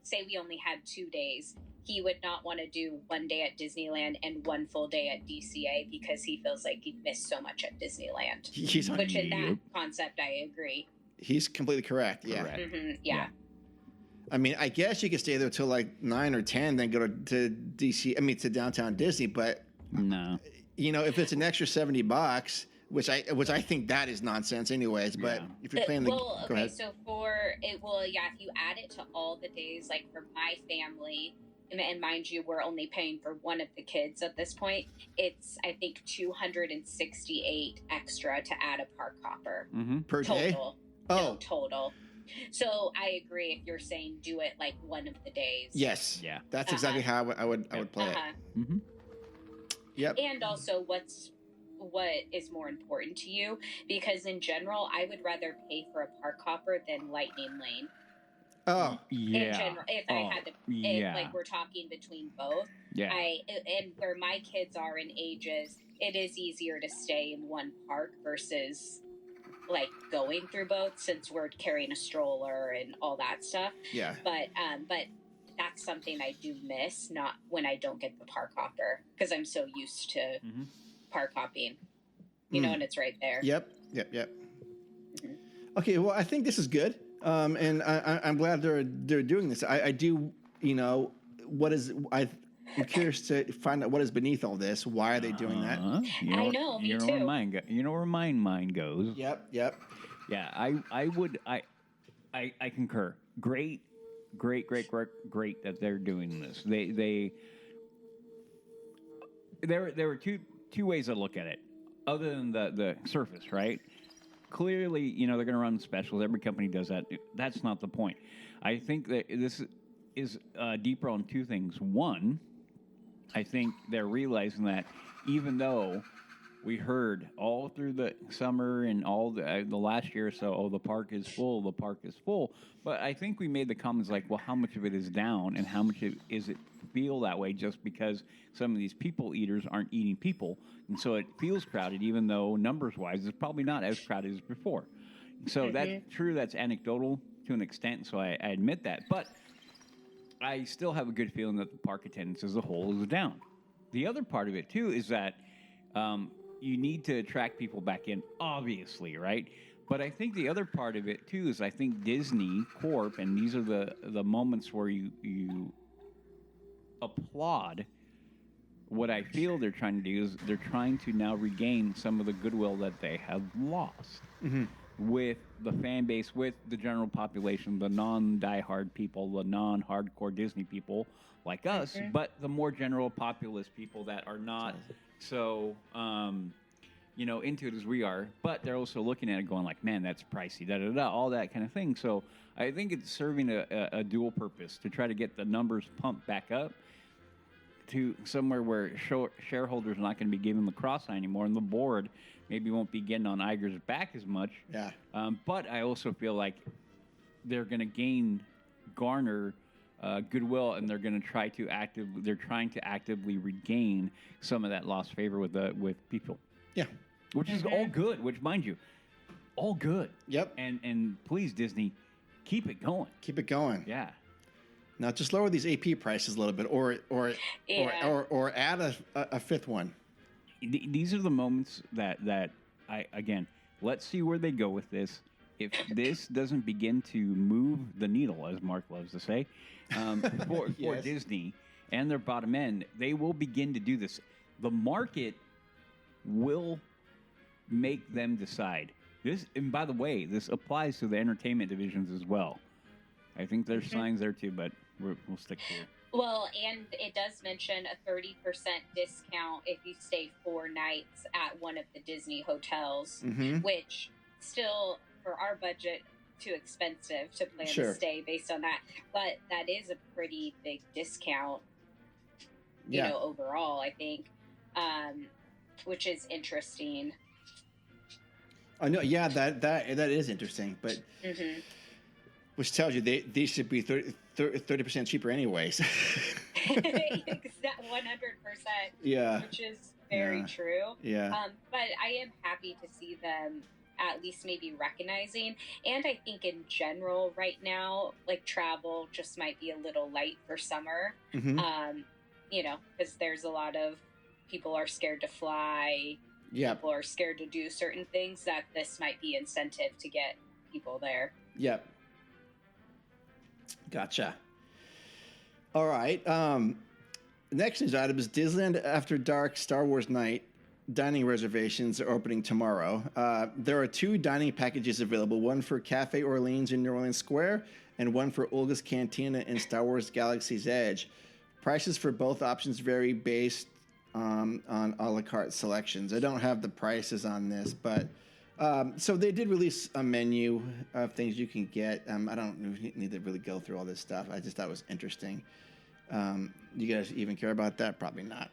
say we only had 2 days, he would not want to do 1 day at Disneyland and 1 full day at DCA because he feels like he'd missed so much at Disneyland. Which in that concept, I agree. He's completely correct. Yeah. Mm-hmm, yeah. I mean, I guess you could stay there till like 9 or 10, then go to DC. I mean, to downtown Disney. But no, if it's an extra $70, which I think that is nonsense, anyways. But if you're playing go ahead. So if you add it to all the days, like for my family. And mind you, we're only paying for one of the kids at this point. It's, I think, $268 extra to add a park hopper per total. day. No, total. So I agree if you're saying do it like one of the days. Yes. Yeah. That's exactly how I would play it. Mm-hmm. Yep. And also, what is more important to you? Because in general, I would rather pay for a park hopper than Lightning Lane. Oh, yeah. In general, if I had to, like we're talking between both, and where my kids are in ages, it is easier to stay in one park versus like going through both, since we're carrying a stroller and all that stuff. Yeah. But that's something I do miss, not when I don't get the park hopper, because I'm so used to park hopping, and it's right there. Yep. Mm-hmm. Okay, well, I think this is good. And I'm glad they're doing this. I do, I'm curious to find out what is beneath all this. Why are they doing that? I know, me too. You know where my mind goes. Yep. Yeah, I concur. Great that they're doing this. There were two ways to look at it, other than the surface, right? Clearly, they're going to run specials. Every company does that. That's not the point. I think that this is deeper on two things. One, I think they're realizing that even though we heard all through the summer and all the last year or so, the park is full. But I think we made the comments like, well, how much of it is down and how much is it feel that way just because some of these people eaters aren't eating people. And so it feels crowded, even though numbers-wise it's probably not as crowded as before. So that's true. That's anecdotal to an extent, so I admit that. But I still have a good feeling that the park attendance as a whole is down. The other part of it, too, is that you need to attract people back in, obviously, right? But I think the other part of it, too, is I think Disney Corp., and these are the moments where you applaud what I feel they're trying to do is they're trying to now regain some of the goodwill that they have lost with the fan base, with the general population, the non-diehard people, the non-hardcore Disney people like us, but the more general populist people that are not so, into it as we are. But they're also looking at it going like, man, that's pricey, all that kind of thing. So I think it's serving a dual purpose to try to get the numbers pumped back up to somewhere where shareholders are not going to be giving the cross eye anymore, and the board maybe won't be getting on Iger's back as much. Yeah. But I also feel like they're going to garner goodwill, and they're going to trying to actively regain some of that lost favor with people. Yeah. Which is all good. Which, mind you, all good. Yep. And please, Disney, keep it going. Keep it going. Yeah. Now just lower these AP prices a little bit, or Yeah. or add a fifth one. These are the moments that I, again, let's see where they go with this. If this doesn't begin to move the needle, as Mark loves to say, for Yes. Disney and their bottom end, they will begin to do this. The market will make them decide. This, and by the way, this applies to the entertainment divisions as well. I think there's signs there too, but we'll stick to it. Well, and it does mention a 30% discount if you stay 4 nights at one of the Disney hotels, which still, for our budget, too expensive to plan to stay based on that. But that is a pretty big discount, you know, overall, I think, which is interesting. I know, yeah, that is interesting, but which tells you they should be 30% cheaper anyways. 100%. Yeah. Which is very true. Yeah. But I am happy to see them at least maybe recognizing. And I think in general right now, like travel just might be a little light for summer. You know, because there's a lot of people are scared to fly. Yeah. People are scared to do certain things, that this might be incentive to get people there. Yep. Gotcha. All right. Next news item is Disneyland After Dark Star Wars Night dining reservations are opening tomorrow. There are 2 dining packages available, one for Cafe Orleans in New Orleans Square and one for Olga's Cantina in Star Wars Galaxy's Edge. Prices for both options vary based on a la carte selections. I don't have the prices on this, but so they did release a menu of things you can get. I don't need to really go through all this stuff. I just thought it was interesting. You guys even care about that? Probably not.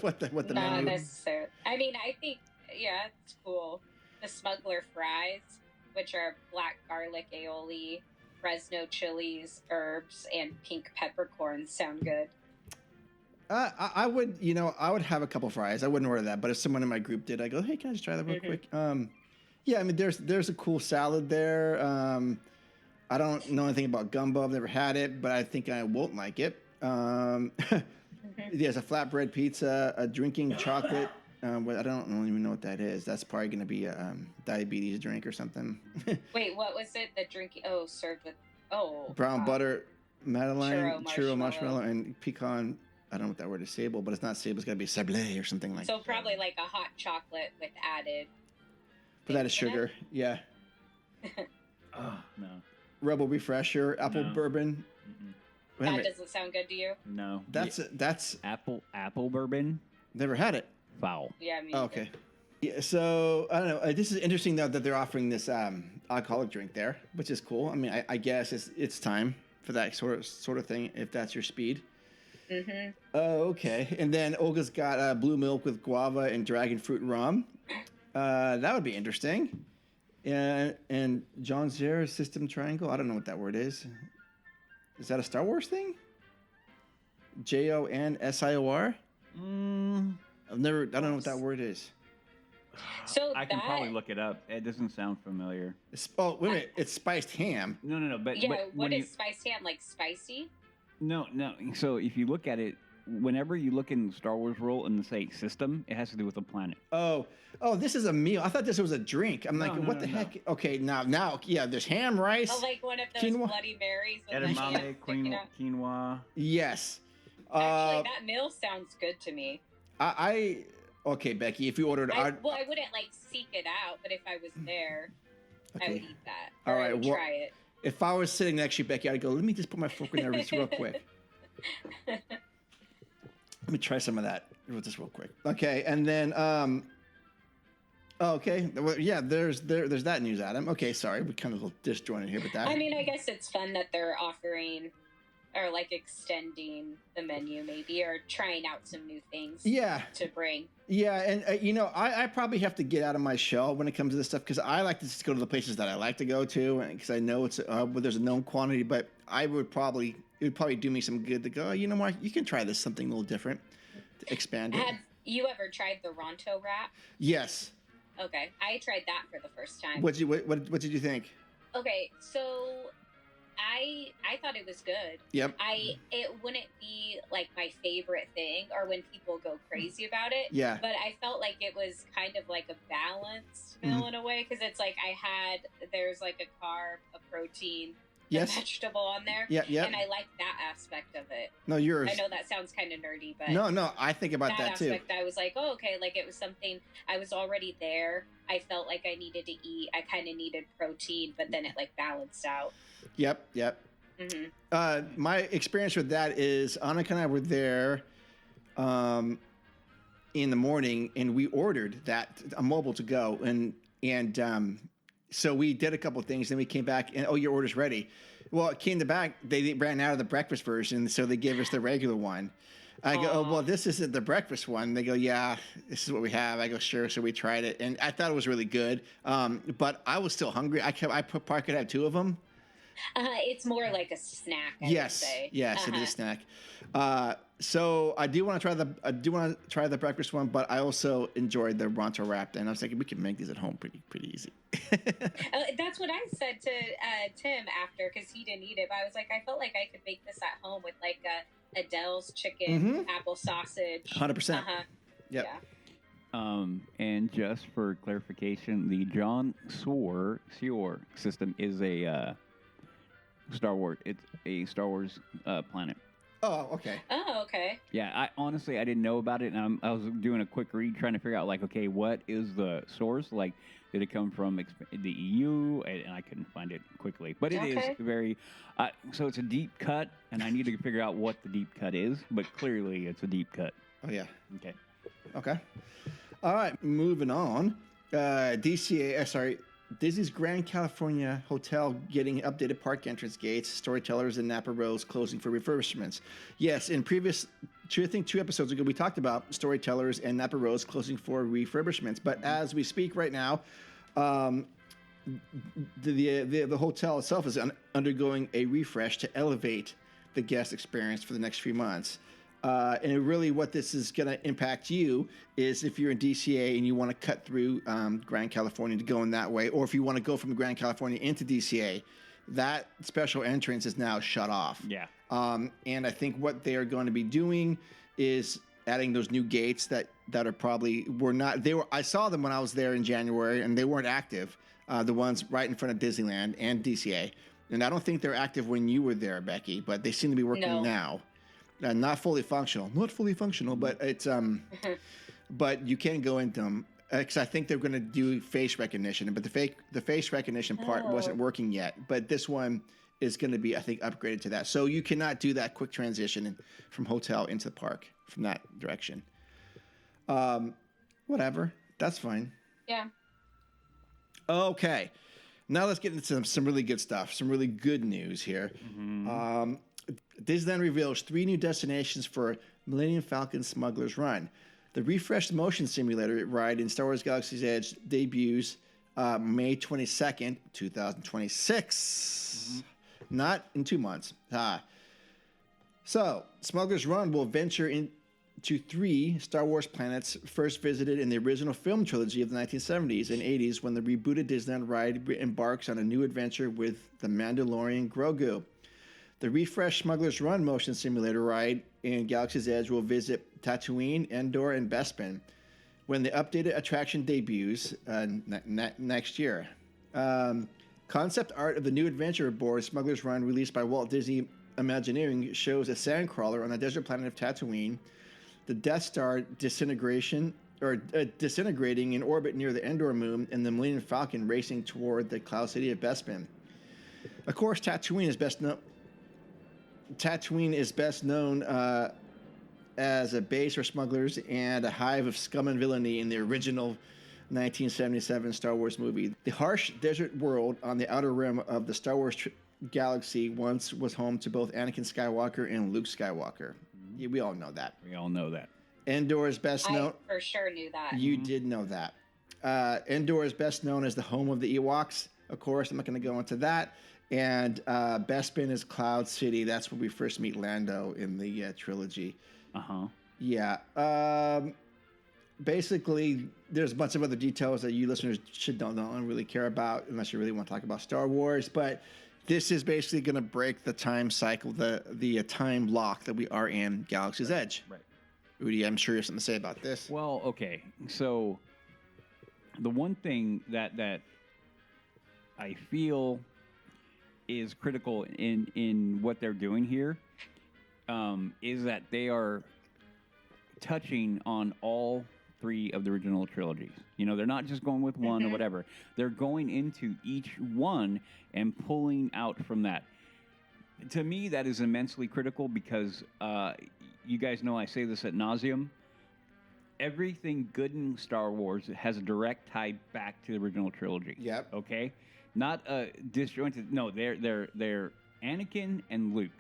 what the Not menu? necessarily. I mean, I think, yeah, it's cool. The smuggler fries, which are black garlic aioli, Fresno chilies, herbs, and pink peppercorns, sound good. I would, I would have a couple fries. I wouldn't order that, but if someone in my group did, I go, hey, can I just try that real quick? Yeah, I mean, there's a cool salad there. I don't know anything about gumbo. I've never had it, but I think I won't like it. There's a flatbread pizza, a drinking chocolate. I don't even know what that is. That's probably going to be a diabetes drink or something. Wait, what was it? The drinking? Oh, served with brown butter, Madeleine, churro marshmallow, and pecan. I don't know what that word is, sable, but it's not sable. It's got to be sablé or something like that. So probably like a hot chocolate with added. But that is sugar. Yeah. Oh, no. Rebel Refresher, apple No. bourbon. Wait a That minute. doesn't sound good to you? No. That's Apple bourbon. never had it. Foul. Yeah, me Oh, either. okay. Yeah, so I don't know. This is interesting though that they're offering this alcoholic drink there, which is cool. I mean, I guess it's time for that sort of thing if that's your speed. Oh, okay. And then Olga's got blue milk with guava and dragon fruit rum. That would be interesting. And John Zare System Triangle. I don't know what that word is. Is that a Star Wars thing? JONSIOR? I don't know what that word is. So I can probably look it up. It doesn't sound familiar. Oh, wait a minute. It's spiced ham. No. But Yeah, but what when is spiced ham? Like spicy? No. So if you look at it, whenever you look in Star Wars world and say system, it has to do with the planet. Oh, this is a meal. I thought this was a drink. I'm like, what the heck? Okay, now, yeah, there's ham, rice. Oh, like one of those Quinoa. Bloody Marys with the Edamame, ham sticking out. quinoa. Yes. Actually, that meal sounds good to me. Okay, Becky, if you ordered, I wouldn't like seek it out, but if I was there, I would Okay. eat that. All Or right, I would well- try it. if I was sitting next to you, Becky, I'd go, let me just put my fork in there just real quick. Let me try some of that just real quick. Okay, and then, okay, well, yeah, there's that news, Adam. Okay, sorry, we kind of disjointed here, but that. I mean, I guess it's fun that they're offering or like extending the menu, maybe, or trying out some new things. Yeah. To bring. Yeah, and I probably have to get out of my shell when it comes to this stuff because I like to just go to the places that I like to go to, because I know it's there's a known quantity. But it would probably do me some good to go. You know what? You can try this something a little different to expand it. Have you ever tried the Ronto wrap? Yes. Okay, I tried that for the first time. What did you think? Okay, so I thought it was good. Yep. It wouldn't be like my favorite thing or when people go crazy about it. Yeah. But I felt like it was kind of like a balanced meal in a way, because it's like there's like a carb, a protein, a vegetable on there. Yeah. And I like that aspect of it. No, I know that sounds kind of nerdy, but no, I think about that too. Aspect, I was like, oh, okay, like it was something I was already there. I felt like I needed to eat. I kind of needed protein, but then it like balanced out. Yep. Mm-hmm. My experience with that is Annika and I were there in the morning, and we ordered a mobile to go, and so we did a couple of things. Then we came back, and your order's ready. Well, it came back. They ran out of the breakfast version, so they gave us the regular one. I go, oh, well, this isn't the breakfast one. They go, yeah, this is what we have. I go, sure. So we tried it, and I thought it was really good. But I was still hungry. I probably could have 2 of them. It's more like a snack. I would say. Yes, it is a snack. So I do want to try the breakfast one, but I also enjoyed the Ronto wrap, and I was thinking we can make these at home pretty easy. That's what I said to Tim after, because he didn't eat it. But I was like, I felt like I could make this at home with like Adele's chicken, apple sausage. 100%. Yep. Yeah. And just for clarification, the John Seor system is a Star Wars. It's a Star Wars planet. Oh, okay. Oh, okay. Yeah, I didn't know about it, and I was doing a quick read trying to figure out, like, okay, what is the source? Like, did it come from the EU? And I couldn't find it quickly. But it is very... so it's a deep cut, and I need to figure out what the deep cut is, but clearly it's a deep cut. Oh, yeah. Okay. All right, moving on. Disney's Grand California Hotel getting updated park entrance gates, storytellers and Napa Rose closing for refurbishments. Yes, in previous, 2 episodes ago, we talked about storytellers and Napa Rose closing for refurbishments. But as we speak right now, the hotel itself is undergoing a refresh to elevate the guest experience for the next few months. And really what this is going to impact you is if you're in DCA and you want to cut through Grand California to go in that way, or if you want to go from Grand California into DCA, that special entrance is now shut off. Yeah. And I think what they are going to be doing is adding those new gates that are probably I saw them when I was there in January, and they weren't active. The ones right in front of Disneyland and DCA. And I don't think they're active when you were there, Becky, but they seem to be working now. Not fully functional, but it's but you can go into them because I think they're going to do face recognition, but the face recognition part wasn't working yet. But this one is going to be, I think, upgraded to that. So you cannot do that quick transition from hotel into the park from that direction. Whatever, that's fine. Yeah. Okay, now let's get into some really good stuff, some really good news here. Mm-hmm. Disneyland reveals 3 new destinations for Millennium Falcon Smuggler's Run. The refreshed motion simulator ride in Star Wars Galaxy's Edge debuts May 22nd, 2026. Not in 2 months. So, Smuggler's Run will venture into 3 Star Wars planets first visited in the original film trilogy of the 1970s and 80s when the rebooted Disneyland ride embarks on a new adventure with the Mandalorian Grogu. The refreshed Smuggler's Run motion simulator ride in Galaxy's Edge will visit Tatooine, Endor, and Bespin when the updated attraction debuts next year. Concept art of the new adventure aboard Smuggler's Run, released by Walt Disney Imagineering, shows a sandcrawler on the desert planet of Tatooine, the Death Star disintegrating in orbit near the Endor moon, and the Millennium Falcon racing toward the Cloud City of Bespin. Of course, Tatooine is best known as a base for smugglers and a hive of scum and villainy in the original 1977 Star Wars movie. The harsh desert world on the outer rim of the Star Wars galaxy once was home to both Anakin Skywalker and Luke Skywalker. Yeah, we all know that. Endor is best known. I for sure knew that. You did know that. Endor is best known as the home of the Ewoks. Of course, I'm not going to go into that. And Bespin is Cloud City. That's where we first meet Lando in the trilogy. Uh-huh. Yeah. basically, there's a bunch of other details that you listeners should don't really care about unless you really want to talk about Star Wars. But this is basically going to break the time cycle, the time lock that we are in Galaxy's Edge. Right. Rudy, I'm sure you have something to say about this. Well, okay. So the one thing that I feel is critical in what they're doing here is that they are touching on all three of the original trilogies. You know, they're not just going with one or whatever. They're going into each one and pulling out from that. To me, that is immensely critical because you guys know I say this ad nauseum. Everything good in Star Wars has a direct tie back to the original trilogy. Yep. Okay? Not disjointed. No, they're Anakin and Luke.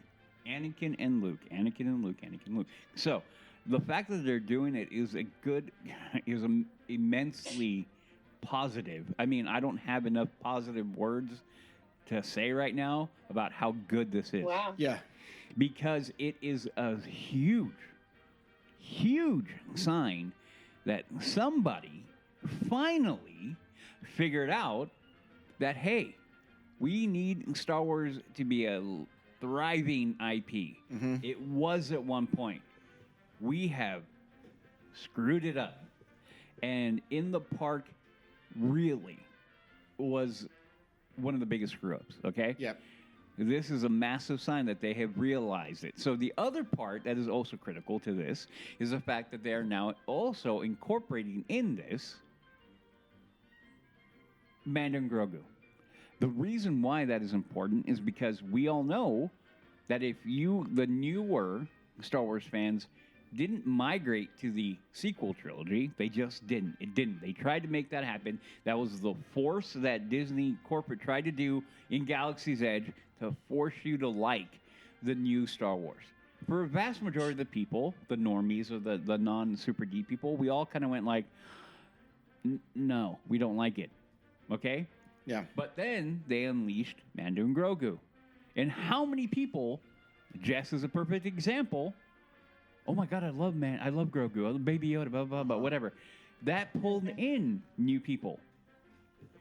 Anakin and Luke. Anakin and Luke. Anakin and Luke. So the fact that they're doing it is immensely positive. I mean, I don't have enough positive words to say right now about how good this is. Wow. Yeah. Because it is a huge sign that somebody finally figured out that, hey, we need Star Wars to be a thriving IP. Mm-hmm. It was at one point. We have screwed it up. And In the Park really was one of the biggest screw-ups, okay? Yep. This is a massive sign that they have realized it. So the other part that is also critical to this is the fact that they are now also incorporating in this Mando and Grogu. The reason why that is important is because we all know that if you, the newer Star Wars fans, didn't migrate to the sequel trilogy, they just didn't. It didn't. They tried to make that happen. That was the force that Disney corporate tried to do in Galaxy's Edge to force you to like the new Star Wars. For a vast majority of the people, the normies or the non-super deep people, we all kind of went like, no, we don't like it. Okay? Yeah. But then they unleashed Mando and Grogu. And how many people, Jess is a perfect example, oh my God, I love Grogu, I love Baby Yoda, blah, blah, blah, whatever. That pulled in new people.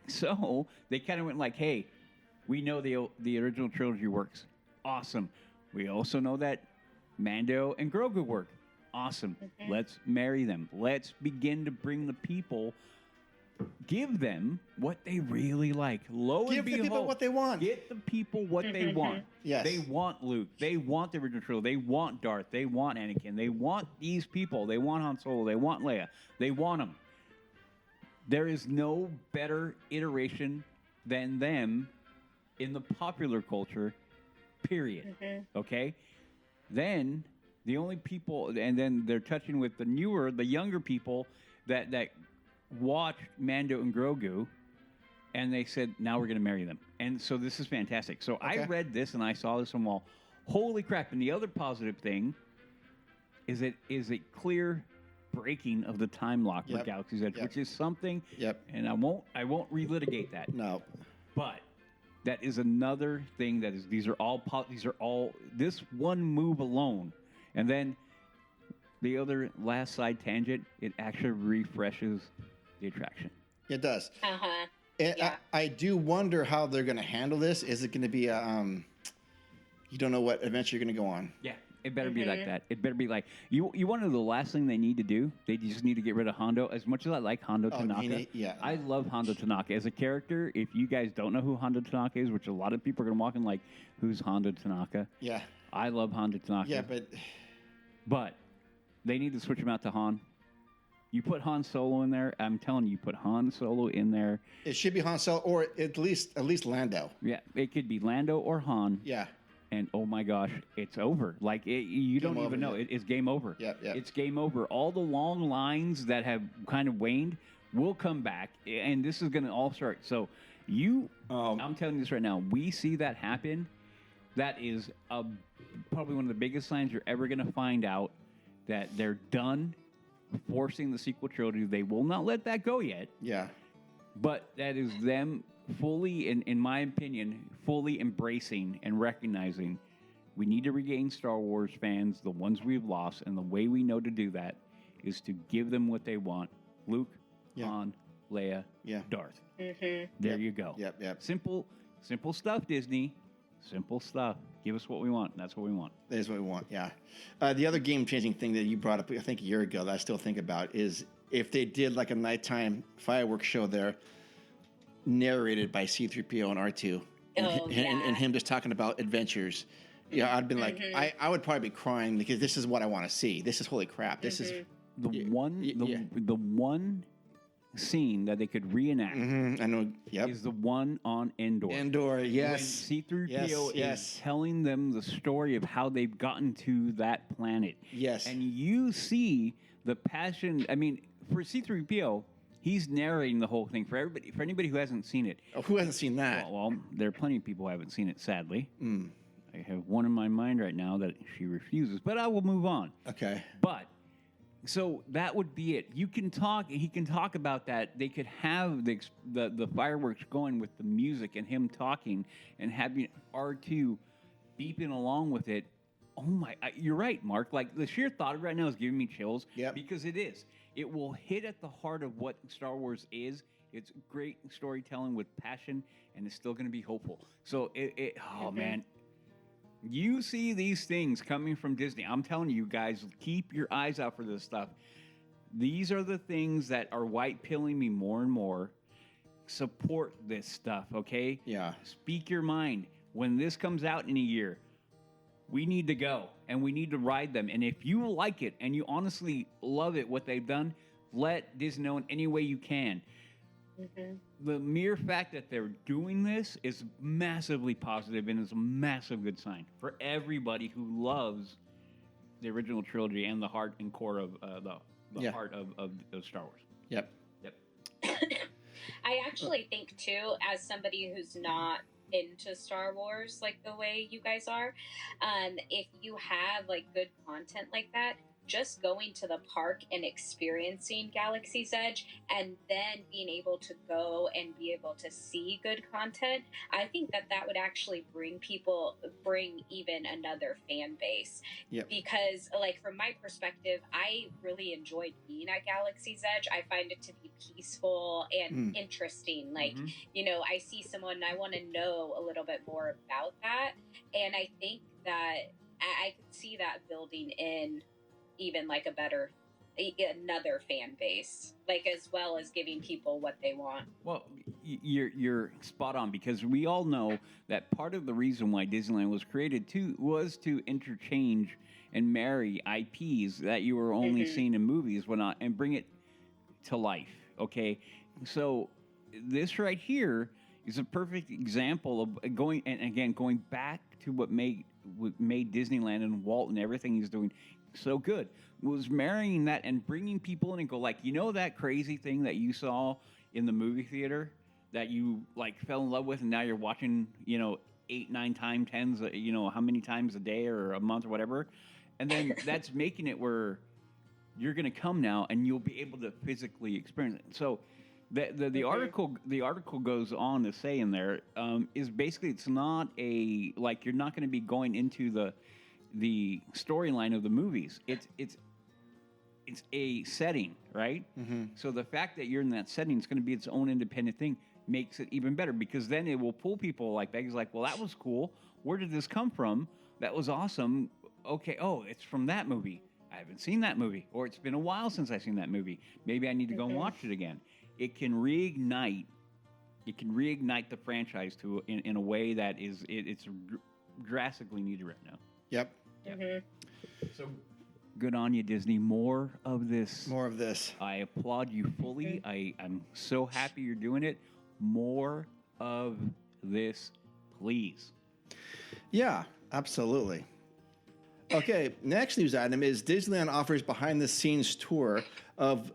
So they kind of went like, hey, we know the original trilogy works. Awesome. We also know that Mando and Grogu work. Awesome. Let's marry them. Let's begin to bring the people, give them what they really like. Give the people what they want. Get the people what they want. Yes. They want Luke. They want the original trilogy. They want Darth. They want Anakin. They want these people. They want Han Solo. They want Leia. They want them. There is no better iteration than them in the popular culture, period. Okay? Then the only people, and then they're touching with the younger people that watched Mando and Grogu, and they said, now we're going to marry them. And so this is fantastic. So I read this and I saw this and well, holy crap. And the other positive thing is a clear breaking of the time lock with Galaxy's Edge, which is something, and I won't relitigate that. No. But that is another thing that is, these are all this one move alone. And then the other last side tangent, it actually refreshes the attraction. It does. Uh-huh. And I do wonder how they're going to handle this. Is it going to be a, you don't know what adventure you're going to go on? Yeah, it better be like that. It better be like, you want to know the last thing they need to do? They just need to get rid of Hondo. As much as I like Hondo Tanaka, I love Hondo Tanaka. As a character, if you guys don't know who Hondo Tanaka is, which a lot of people are going to walk in like, who's Hondo Tanaka? Yeah. I love Hondo Tanaka. Yeah, But they need to switch him out to Han. You put Han Solo in there. I'm telling you, put Han Solo in there. It should be Han Solo, or at least Lando. Yeah, it could be Lando or Han. Yeah. And oh my gosh, it's over. Like you don't even know. It's game over. Yeah. It's game over. All the long lines that have kind of waned will come back, and this is going to all start. So I'm telling you this right now. We see that happen. That is probably one of the biggest signs you're ever going to find out that they're done forcing the sequel trilogy. They will not let that go yet. Yeah. But that is them fully, in my opinion, fully embracing and recognizing we need to regain Star Wars fans, the ones we've lost, and the way we know to do that is to give them what they want Luke, Yeah. Han, Leia, Yeah. Darth. Mm-hmm. There you go. Yep. Simple stuff, Disney. Simple stuff. Give us what we want. That's what we want. That is what we want, yeah. The other game-changing thing that you brought up, I think a year ago, that I still think about is if they did like a nighttime fireworks show there, narrated by C-3PO and R2, and him just talking about adventures. Yeah, I'd been like, I would probably be crying because this is what I want to see. This is holy crap. This is The one scene that they could reenact I know. Yep. is the one on Endor. Endor, yes. C-3PO Yes. is telling them the story of how they've gotten to that planet. Yes. And you see the passion. I mean, for C-3PO, he's narrating the whole thing. For anybody who hasn't seen it. Oh, who hasn't seen that? Well, there are plenty of people who haven't seen it, sadly. I have one in my mind right now that she refuses, but I will move on. Okay. But so that would be it. You can talk. He can talk about that. They could have the fireworks going with the music and him talking and having R2 beeping along with it. Oh my! You're right, Mark. Like the sheer thought of it right now is giving me chills. Yep. Because it is. It will hit at the heart of what Star Wars is. It's great storytelling with passion, and it's still going to be hopeful. So man. You see these things coming from Disney. I'm telling you guys, keep your eyes out for this stuff. These are the things that are white pilling me more and more. Support this stuff, okay? Yeah. Speak your mind. When this comes out in a year, we need to go and we need to ride them. And if you like it and you honestly love it, what they've done, let Disney know in any way you can. The mere fact that they're doing this is massively positive and is a massive good sign for everybody who loves the original trilogy and the heart and core of the heart of Star Wars. Yep. I actually think too, as somebody who's not into Star Wars like the way you guys are, if you have like good content like that, just going to the park and experiencing Galaxy's Edge and then being able to go and be able to see good content, I think that would actually bring even another fan base. Yep. Because like from my perspective, I really enjoyed being at Galaxy's Edge. I find it to be peaceful and interesting. Like, I see someone and I want to know a little bit more about that. And I think that I could see that building in even like another fan base, like as well as giving people what they want. Well, you're spot on, because we all know that part of the reason why Disneyland was created was to interchange and marry IPs that you were only seeing in movies, whatnot, and bring it to life. Okay, so this right here is a perfect example of going back to what made Disneyland and Walt and everything he's doing so good, was marrying that and bringing people in and go like, that crazy thing that you saw in the movie theater that you like fell in love with, and now you're watching 8, 9 times, 10s, how many times a day or a month or whatever, and then that's making it where you're going to come now and you'll be able to physically experience it. So the article goes on to say in there is basically it's not you're not going to be going into the storyline of the movies. It's a setting, right? So the fact that you're in that setting is going to be its own independent thing makes it even better, because then it will pull people like Begg's like, well, that was cool. Where did this come from? That was awesome. Okay, it's from that movie. I haven't seen that movie, or it's been a while since I've seen that movie. Maybe I need to go and watch it again. It can reignite the franchise in a way that it's drastically needed right now. Yep. So good on you, Disney. More of this. I applaud you fully. I'm so happy you're doing it. More of this, please. Yeah, absolutely. Okay, next news item is Disneyland offers behind-the-scenes tour of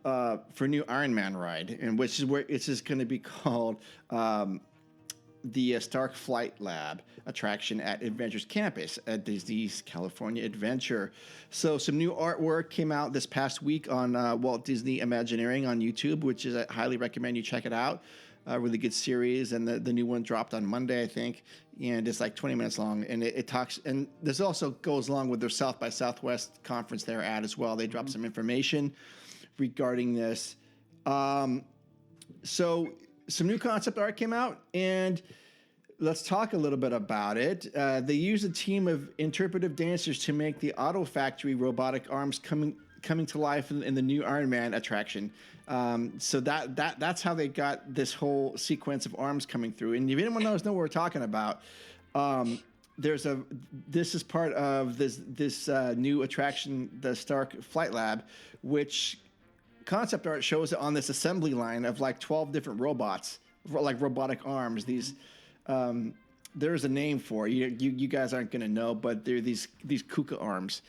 for new Iron Man ride, and which is where it's just going to be called the Stark Flight Lab attraction at Avengers campus at Disney's California Adventure. So some new artwork came out this past week on Walt Disney Imagineering on YouTube, which is I highly recommend you check it out. A really good series, and the new one dropped on Monday, I think, and it's like 20 minutes long, and it talks, and this also goes along with their South by Southwest conference they're at as well. They dropped some information regarding this. So some new concept art came out, and let's talk a little bit about it. They used a team of interpretive dancers to make the Auto Factory robotic arms coming to life in the new Iron Man attraction. So that's how they got this whole sequence of arms coming through. And if anyone knows what we're talking about, this is part of this new attraction, the Stark Flight Lab, which concept art shows it on this assembly line of like 12 different robots, like robotic arms. These there's a name for it. You guys aren't going to know, but they're these KUKA arms,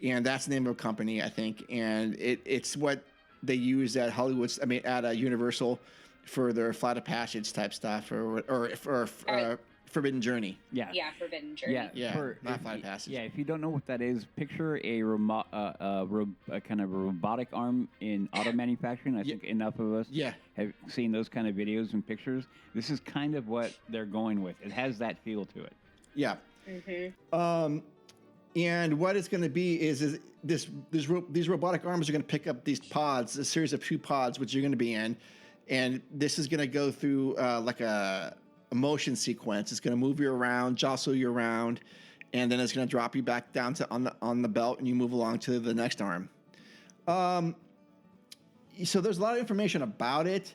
and that's the name of a company, I think. And it's what they use at at Universal for their Flight of Passage type stuff, or Forbidden Journey. Yeah, Forbidden Journey. Not Flight of Passage. Yeah, if you don't know what that is, picture a kind of robotic arm in auto manufacturing. I think enough of us have seen those kind of videos and pictures. This is kind of what they're going with. It has that feel to it. Yeah. Mm-hmm. And what it's going to be is these robotic arms are going to pick up these pods, a series of 2 pods, which you're going to be in, and this is going to go through like a motion sequence. It's going to move you around, jostle you around, and then it's going to drop you back down to on the belt, and you move along to the next arm. So there's a lot of information about it.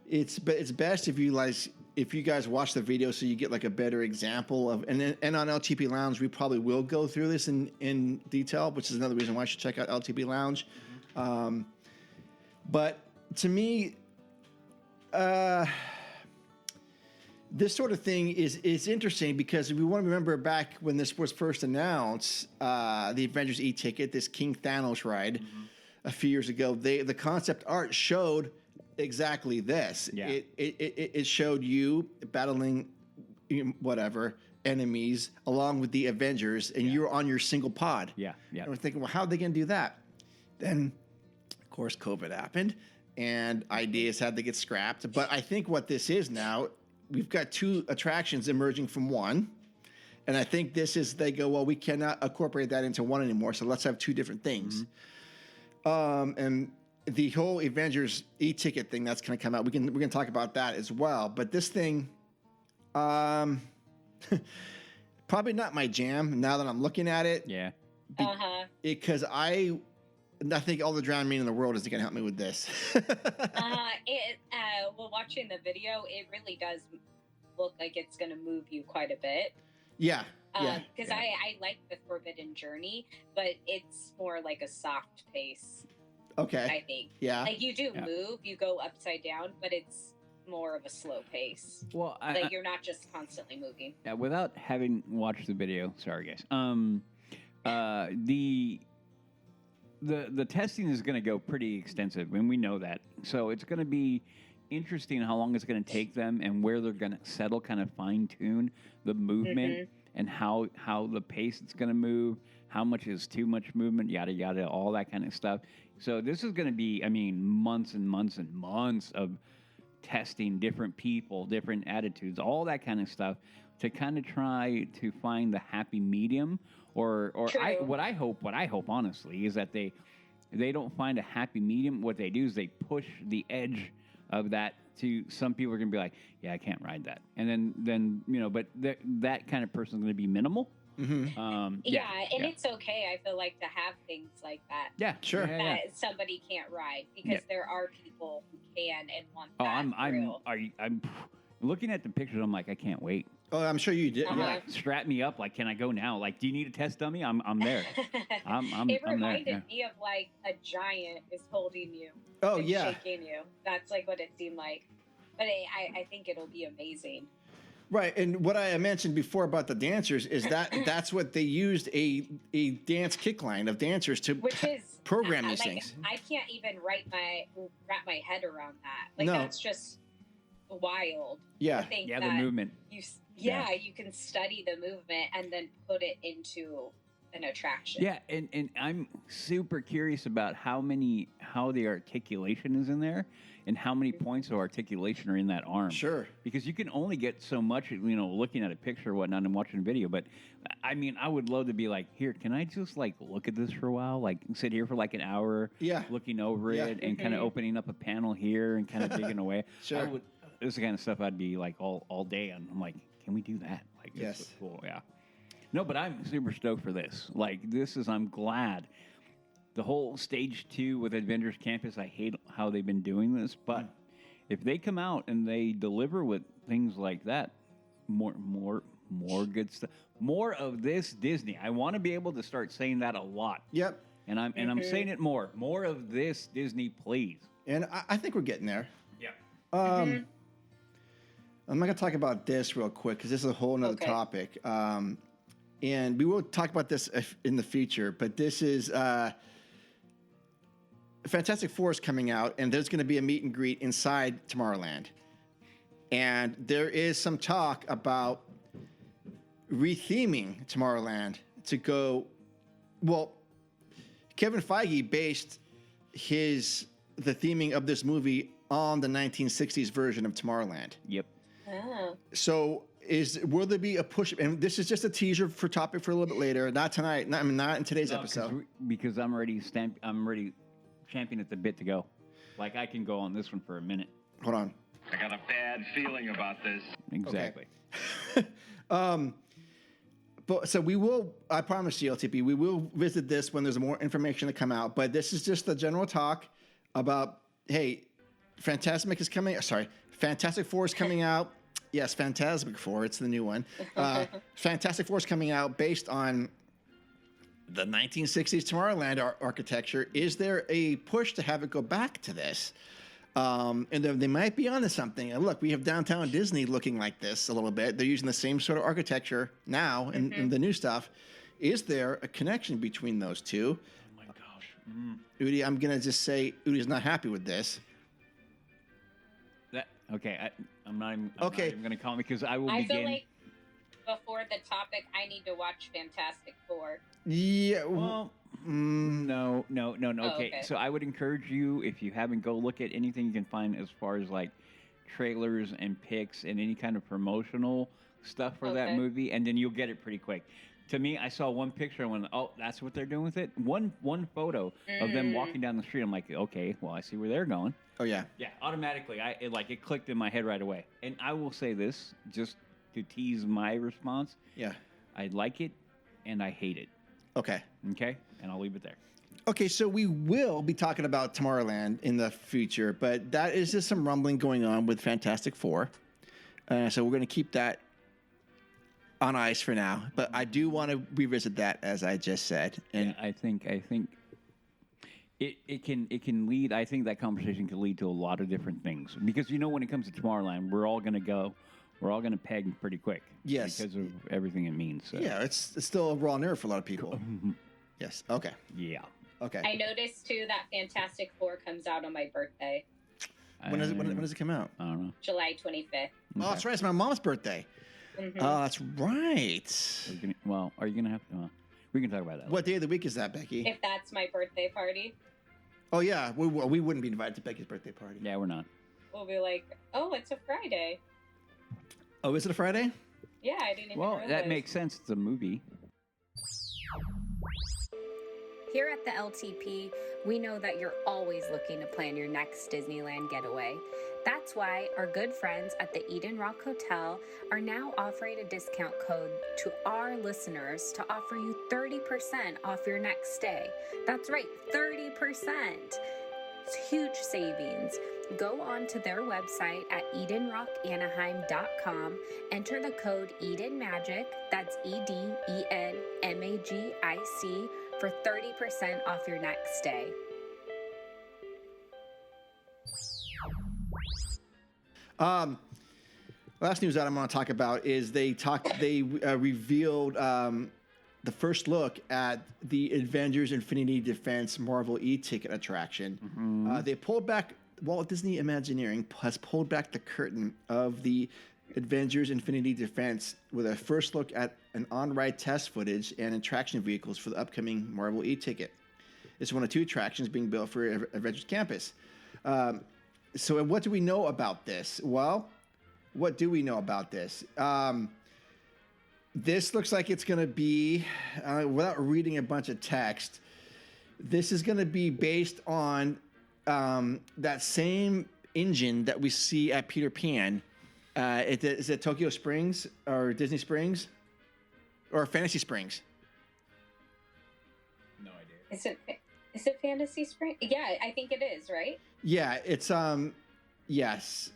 It's best if you guys watch the video so you get like a better example of. And on LTP Lounge we probably will go through this in detail, which is another reason why you should check out LTP Lounge. But to me, this sort of thing is interesting because if we want to remember back when this was first announced, the Avengers e-ticket, this King Thanos ride a few years ago, the concept art showed exactly this. Yeah. It showed you battling whatever enemies along with the Avengers, and you were on your single pod. Yeah. And we're thinking, well, how are they going to do that? Then, of course, COVID happened, and ideas had to get scrapped. But I think what this is now, we've got 2 attractions emerging from one. And I think they go, well, we cannot incorporate that into one anymore, so let's have 2 different things. And the whole Avengers e-ticket thing that's going to come out, we're going to talk about that as well. But this thing, probably not my jam now that I'm looking at it. Yeah. Because I think all the drown mean in the world is going to help me with this. Well, watching the video, it really does look like it's going to move you quite a bit. Yeah. Because I like the Forbidden Journey, but it's more like a soft pace. Okay. I think. Yeah. Like you do move, you go upside down, but it's more of a slow pace. Well, you're not just constantly moving. Yeah, without having watched the video, sorry guys. The testing is going to go pretty extensive, and we know that. So it's going to be interesting how long it's going to take them and where they're going to settle, kind of fine tune the movement and how the pace it's going to move, how much is too much movement, yada yada, all that kind of stuff. So this is going to be, months and months and months of testing different people, different attitudes, all that kind of stuff to kind of try to find the happy medium. What I hope honestly is that they don't find a happy medium. What they do is they push the edge of that to some people are going to be like, yeah, I can't ride that. And then but that kind of person is going to be minimal. It's okay. I feel like to have things like that. Yeah, sure. That somebody can't ride because there are people who can and want that. I'm looking at the pictures. I'm like, I can't wait. Oh, I'm sure you did. Yeah, strap me up. Like, can I go now? Like, do you need a test dummy? I'm there. It reminded me of like a giant is holding you. Oh and yeah, shaking you. That's like what it seemed like. But I think it'll be amazing. Right, and what I mentioned before about the dancers is that's what they used a dance kick line of dancers to program these things. I can't even wrap my head around that. That's just wild. Yeah, the movement. You can study the movement and then put it into an attraction. Yeah, and I'm super curious about how the articulation is in there and how many points of articulation are in that arm. Sure. Because you can only get so much, looking at a picture or whatnot and watching a video. But I mean, I would love to be like, here, can I just like look at this for a while? Like sit here for like an hour, Yeah. looking over Yeah. it and kind of opening up a panel here and kind of digging away. Sure. This is the kind of stuff I'd be like all day on. I'm like, can we do that? Like, Yes. It's so cool. Yeah. No, but I'm super stoked for this. Like, I'm glad. The whole stage 2 with Avengers Campus, I hate how they've been doing this, but if they come out and they deliver with things like that, more good stuff, more of this Disney. I want to be able to start saying that a lot. Yep. And I'm saying it more of this Disney, please. And I think we're getting there. Yeah. I'm not going to talk about this real quick because this is a whole nother topic. And we will talk about this in the future, but this is Fantastic Four is coming out, and there's going to be a meet and greet inside Tomorrowland. And there is some talk about retheming Tomorrowland to go. Well, Kevin Feige based the theming of this movie on the 1960s version of Tomorrowland. Yep. Oh. So will there be a push? And this is just a teaser for topic for a little bit later. Not tonight. Not in today's episode. Because I'm already champing at the bit to go. Like I can go on this one for a minute. Hold on. I got a bad feeling about this. Exactly. But so we will. I promise you, LTP, we will visit this when there's more information to come out. But this is just the general talk about Fantastic Four is coming out. Yes, Fantastic Four. It's the new one. Fantastic Four is coming out based on the 1960s Tomorrowland architecture. Is there a push to have it go back to this? And they might be onto something. And look, we have Downtown Disney looking like this a little bit. They're using the same sort of architecture now in the new stuff. Is there a connection between those two? Oh my gosh. Udi, I'm going to just say Udi's not happy with this. I'm not even going to comment because I will begin. I feel like before the topic, I need to watch Fantastic Four. Yeah. Well, no. Oh, Okay, so I would encourage you, if you haven't, go look at anything you can find as far as like trailers and pics and any kind of promotional stuff for that movie, and then you'll get it pretty quick. To me, I saw one picture and went, oh, that's what they're doing with it. One photo of them walking down the street. I'm like, okay, well, I see where they're going. Oh, yeah. Yeah, automatically. It clicked in my head right away. And I will say this, just to tease my response. Yeah. I like it and I hate it. Okay. Okay? And I'll leave it there. Okay, so we will be talking about Tomorrowland in the future, but that is just some rumbling going on with Fantastic Four. So we're going to keep that on ice for now. But I do want to revisit that, as I just said. And yeah, I think it can lead. I think that conversation can lead to a lot of different things because when it comes to Tomorrowland, we're all going to peg pretty quick. Yes, because of everything it means. So. Yeah, it's still a raw nerve for a lot of people. Yes. Okay. Yeah. Okay. I noticed too that Fantastic Four comes out on my birthday. When does it come out? I don't know. July 25th. Oh, that's right. It's my mom's birthday. Mm-hmm. Oh, that's right. Are you gonna have to? We can talk about that. What day of the week is that, Becky? If that's my birthday party. Oh yeah, we wouldn't be invited to Becky's birthday party. Yeah, we're not. We'll be like, oh, it's a Friday. Oh, is it a Friday? Yeah, I didn't even realize. That makes sense. It's a movie. Here at the LTP, we know that you're always looking to plan your next Disneyland getaway. That's why our good friends at the Eden Rock Hotel are now offering a discount code to our listeners to offer you 30% off your next stay. That's right, 30%. It's huge savings. Go on to their website at EdenRockAnaheim.com, enter the code EdenMagic, that's EdenMagic, for 30% off your next stay. Last news that I'm going to talk about is they revealed the first look at the Avengers Infinity Defense Marvel e-ticket attraction. Mm-hmm. They pulled back. Walt Disney Imagineering has pulled back the curtain of the Avengers Infinity Defense with a first look at an on-ride test footage and attraction vehicles for the upcoming Marvel e-ticket. It's one of 2 attractions being built for Avengers Campus. So what do we know about this? Well, what do we know about this? This looks like it's going to be, without reading a bunch of text, this is going to be based on that same engine that we see at Peter Pan. Is it Tokyo Springs or Disney Springs or Fantasy Springs? No idea. Is it Fantasy Spring? Yeah, I think it is, right? Yeah, it's yes.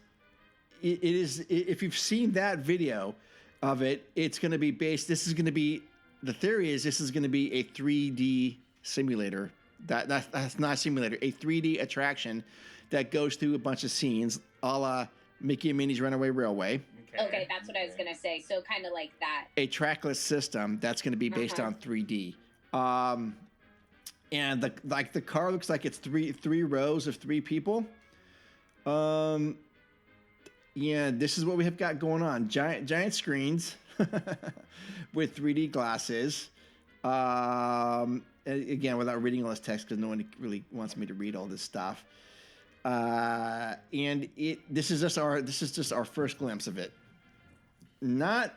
It is. If you've seen that video of it, it's going to be based. This is going to be. The theory is this is going to be a 3D simulator. That's not a simulator. A 3D attraction that goes through a bunch of scenes, a la Mickey and Minnie's Runaway Railway. Okay, that's what I was going to say. So kind of like that. A trackless system that's going to be based on 3D. And the car looks like it's three rows of 3 people. Yeah, this is what we have got going on. Giant screens with 3D glasses. Again, without reading all this text, because no one really wants me to read all this stuff. And this is just our first glimpse of it. Not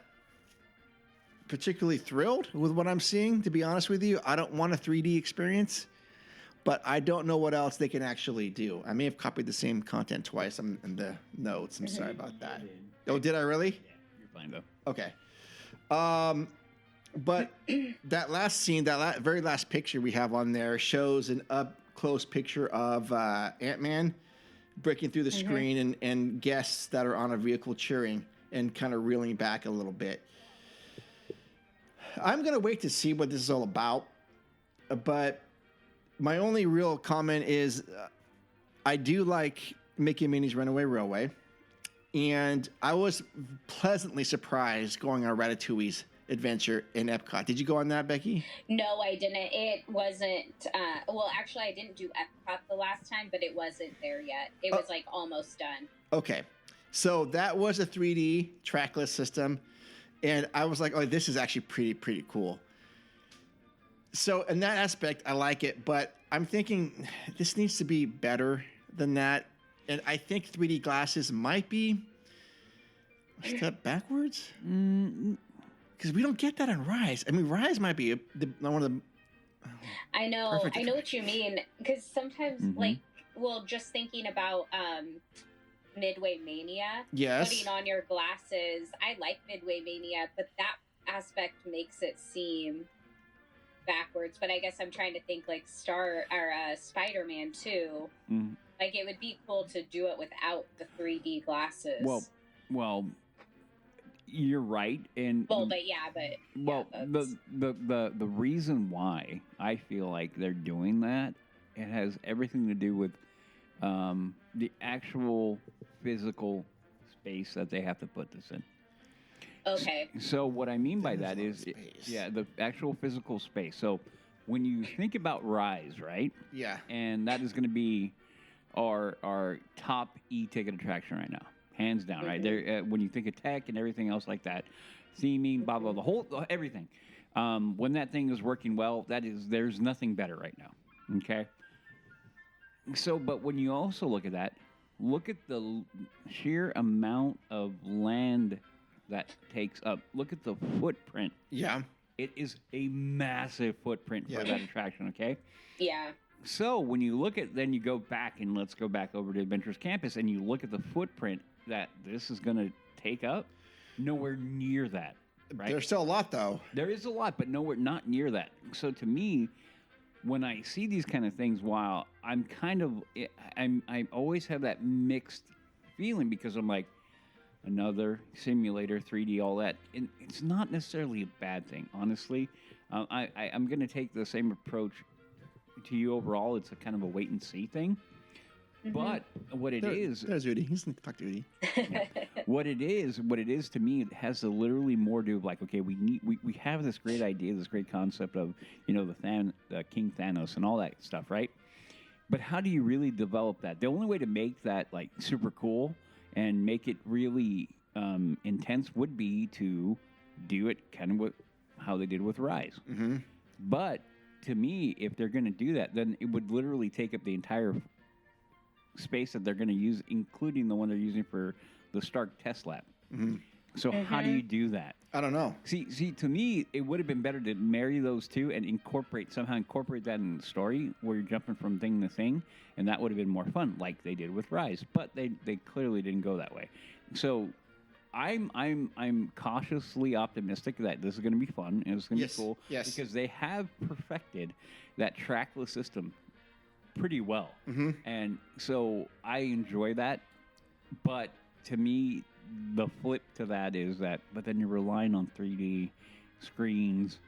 particularly thrilled with what I'm seeing, to be honest with you. I don't want a 3D experience, but I don't know what else they can actually do. I may have copied the same content twice in the notes. I'm sorry about that. Oh, did I really? Yeah, you're fine though. Okay. But that last scene, very last picture we have on there shows an up-close picture of Ant-Man breaking through the screen and guests that are on a vehicle cheering and kind of reeling back a little bit. I'm going to wait to see what this is all about, but my only real comment is I do like Mickey and Minnie's Runaway Railway, and I was pleasantly surprised going on Ratatouille's adventure in Epcot. Did you go on that, Becky? No, I didn't. It wasn't. Well, actually, I didn't do Epcot the last time, but it wasn't there yet. It was like almost done. Okay, so that was a 3D trackless system, and I was like, "Oh, this is actually pretty cool." So in that aspect, I like it, but I'm thinking this needs to be better than that, and I think 3D glasses might be a step backwards. Because we don't get that in Rise. I mean, Rise might be one of the. I know what you mean. Because sometimes, just thinking about Midway Mania. Yes. Putting on your glasses. I like Midway Mania, but that aspect makes it seem backwards. But I guess I'm trying to think like Spider-Man 2. Like it would be cool to do it without the 3D glasses. Well. You're right, and the reason why I feel like they're doing that, it has everything to do with the actual physical space that they have to put this in. Okay. So what I mean by that is, the actual physical space. So when you think about Rise, right? Yeah. And that is going to be our top e-ticket attraction right now. Hands down, right? There, when you think of tech and everything else like that, theming, blah, blah, the whole, everything. When that thing is working well, there's nothing better right now, okay? So, but when you also look at that, look at the sheer amount of land that takes up. Look at the footprint. Yeah. It is a massive footprint for that attraction, okay? Yeah. So when you look at, then you go back, and let's go back over to Adventures Campus, and you look at the footprint that this is going to take up, nowhere near that, right? There's still a lot, though. There is a lot, but not near that. So to me, when I see these kind of things, while I always have that mixed feeling, because I'm like, another simulator, 3D, all that. And it's not necessarily a bad thing, honestly. I'm going to take the same approach to you overall. It's a kind of a wait and see thing. But what it is, there's Udi. He's going to talk to Udi. What it is to me, it has to literally more do like, okay, we have this great idea, this great concept of, the King Thanos and all that stuff, right? But how do you really develop that? The only way to make that like super cool and make it really intense would be to do it kind of how they did with Rise. Mm-hmm. But to me, if they're going to do that, then it would literally take up the entire space that they're going to use, including the one they're using for the Stark test lab. Mm-hmm. So how do you do that? I don't know. See, to me, it would have been better to marry those two and somehow incorporate that in the story where you're jumping from thing to thing, and that would have been more fun, like they did with Rise. But they clearly didn't go that way. So I'm cautiously optimistic that this is going to be fun and it's going to be cool. Yes. Because they have perfected that trackless system pretty well. Mm-hmm. And so I enjoy that. But to me, the flip to that is that, but then you're relying on 3D screens,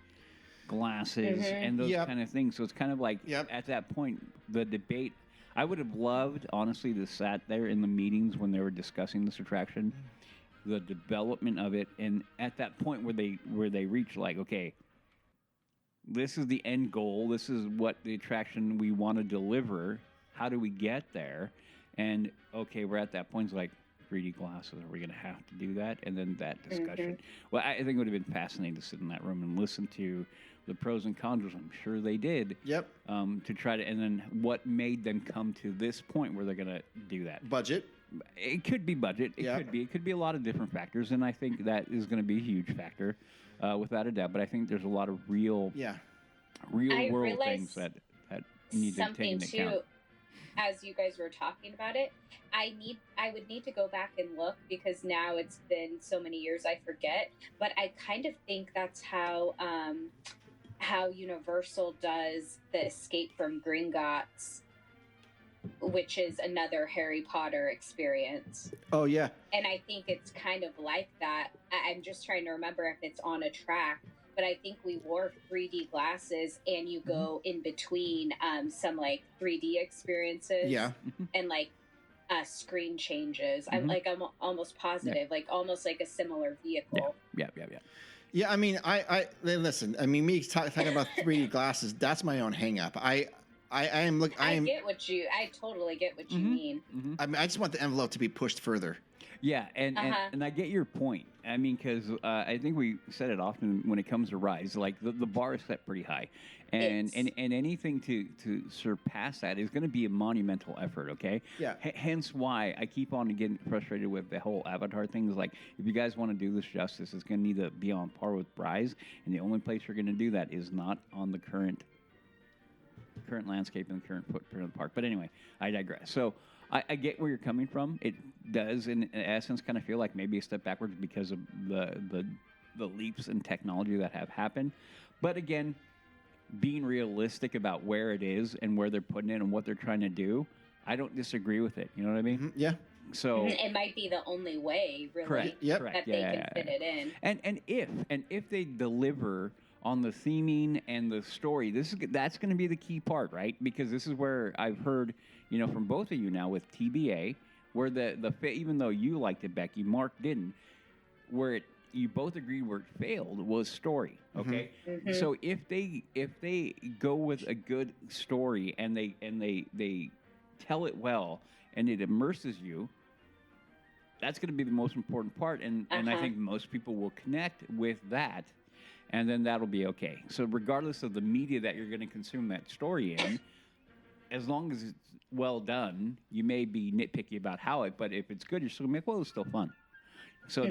glasses, and those kind of things. So it's kind of like at that point, the debate. I would have loved, honestly, to sat there in the meetings when they were discussing this attraction, the development of it, and at that point where they reach like, okay, this is the end goal. This is what the attraction we want to deliver. How do we get there? And okay, we're at that point. It's like 3D glasses. Are we going to have to do that? And then that discussion. Well, I think it would have been fascinating to sit in that room and listen to the pros and cons, which I'm sure they did. Yep. To try to, and then what made them come to this point where they're going to do that? Budget. It could be budget. It could be. It could be a lot of different factors, and I think that is going to be a huge factor, without a doubt. But I think there's a lot of real world things that need to take into account. As you guys were talking about it, I would need to go back and look because now it's been so many years I forget. But I kind of think that's how Universal does the Escape from Gringotts, which is another Harry Potter experience. Oh yeah. And I think it's kind of like that. I'm just trying to remember if it's on a track. But I think we wore 3D glasses and you go in between some like 3D experiences and like screen changes. I'm almost positive, like almost like a similar vehicle. Yeah. Yeah, I mean, I listen. I mean, me talking about 3D glasses, that's my own hang up. I totally get what you mean. I mean, I just want the envelope to be pushed further. Yeah, and I get your point. I mean, because I think we said it often when it comes to Rise, like the bar is set pretty high, and anything to surpass that is going to be a monumental effort. Okay. Yeah. Hence why I keep on getting frustrated with the whole Avatar thing. Is like, if you guys want to do this justice, it's going to need to be on par with Rise, and the only place you're going to do that is not on the current landscape and the current footprint of the park. But anyway, I digress. So I get where you're coming from. It does, in essence, kind of feel like maybe a step backwards because of the leaps in technology that have happened. But again, being realistic about where it is and where they're putting it and what they're trying to do, I don't disagree with it. You know what I mean? Mm-hmm. Yeah. So it might be the only way, really, correct. that they can fit it in. And if they deliver on the theming and the story, that's going to be the key part, right? Because this is where I've heard, from both of you now with TBA, where the even though you liked it, Becky, Mark didn't, where you both agreed where it failed was story. Okay, so if they go with a good story and they tell it well and it immerses you, that's going to be the most important part, and I think most people will connect with that. And then that'll be okay. So regardless of the media that you're going to consume that story in, as long as it's well done, you may be nitpicky about but if it's good, you're still going to make, well, it's still fun. So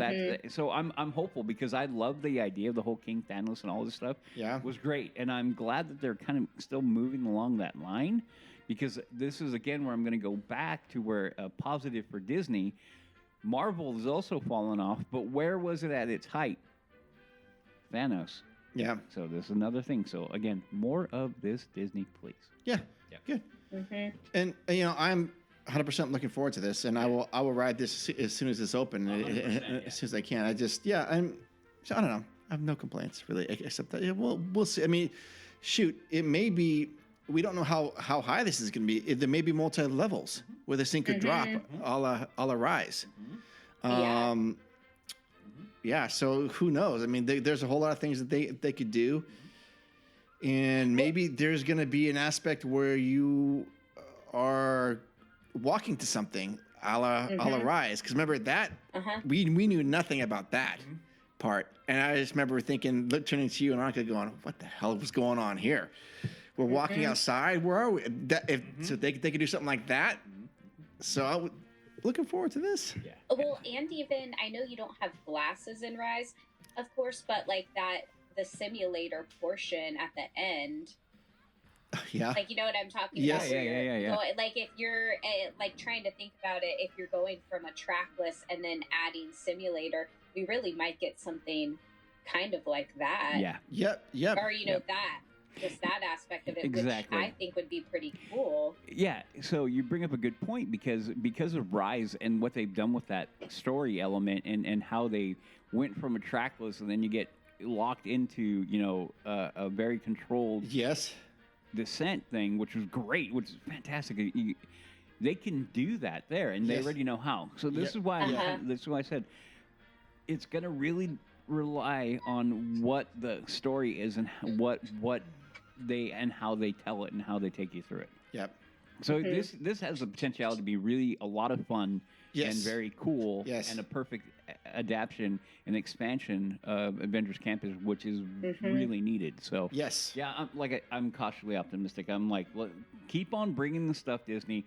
so I'm hopeful because I love the idea of the whole King Thanos and all this stuff. Yeah. It was great. And I'm glad that they're kind of still moving along that line because this is, again, where I'm going to go back to where a positive for Disney. Marvel has also fallen off, but where was it at its height? Thanos. Yeah. So this is another thing. So again, more of this Disney, please. Yeah. Good. And I'm 100% looking forward to this, and I will ride this as soon as it's open, as soon as I can. I don't know. I have no complaints really, except that we'll see. I mean, shoot, it may be. We don't know how high this is going to be. There may be multi levels where this thing could drop, a la Rise. Yeah, so who knows? I mean, there's a whole lot of things that they could do, and maybe there's going to be an aspect where you are walking to something. a la Rise. Because remember that we knew nothing about that part, and I just remember thinking, turning to you and Anka, going, "What the hell was going on here?" We're walking outside. Where are we? So they could do something like that. So looking forward to this. Yeah. Well, and even I know you don't have glasses in Rise, of course, but like the simulator portion at the end. Yeah. Like, you know what I'm talking Yes. about? Yeah. Like if you're like trying to think about it, if you're going from a trackless and then adding simulator, we really might get something kind of like that. Yeah. Yep. Or that. Just that aspect of it, Exactly. which I think would be pretty cool. Yeah, so you bring up a good point because of Rise and what they've done with that story element and how they went from a trackless and then you get locked into a very controlled descent thing, which was great, which is fantastic. They can do that there, and they already know how. So this is why this is why I said it's going to really rely on what the story is and what they and how they tell it and how they take you through it. Yep. So this has the potential to be really a lot of fun and very cool and a perfect adaptation and expansion of Avengers Campus, which is really needed. So yeah, I'm cautiously optimistic. I'm like, keep on bringing the stuff, Disney.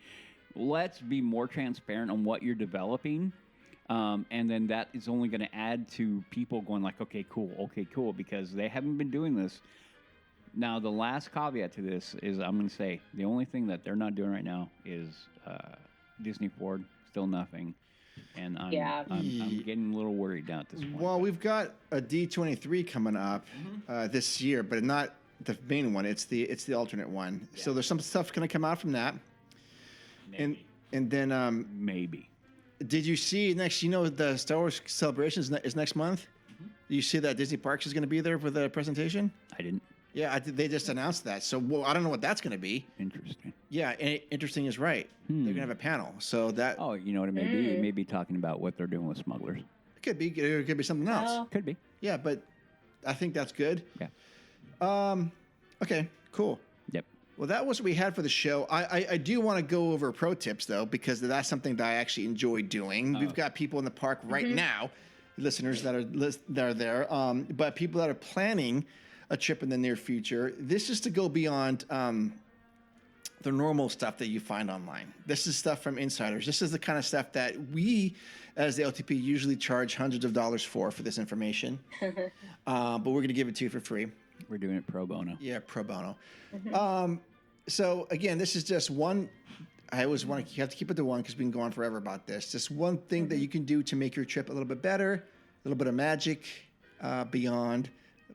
Let's be more transparent on what you're developing. And then that is only going to add to people going like, okay, cool, because they haven't been doing this. Now, the last caveat to this is I'm going to say the only thing that they're not doing right now is Disney Ford, still nothing. And I'm getting a little worried now at this point. Well, we've got a D23 coming up this year, but not the main one. It's the alternate one. Yeah. So there's some stuff going to come out from that. Maybe. And then maybe. Did you see next? The Star Wars Celebration is next month. You see that Disney Parks is going to be there for the presentation? I didn't. Yeah, they just announced that. So I don't know what that's going to be. Interesting. Yeah, interesting is right. They're going to have a panel. So that. Oh, you know what it may be? It may be talking about what they're doing with smugglers. It could be. It could be something else. Could be. Yeah, but I think that's good. Yeah. Okay. Cool. Yep. Well, that was what we had for the show. I do want to go over pro tips though, because that's something that I actually enjoy doing. We've got people in the park right now, listeners that are there, but people that are planning a trip in the near future. This is to go beyond the normal stuff that you find online. This is stuff from insiders. This is the kind of stuff that we, as the LTP, usually charge hundreds of dollars for this information. But we're going to give it to you for free. We're doing it pro bono. Yeah, pro bono. So again, this is just one. I always you have to keep it to one because we can go on forever about this. Just one thing that you can do to make your trip a little bit better, a little bit of magic beyond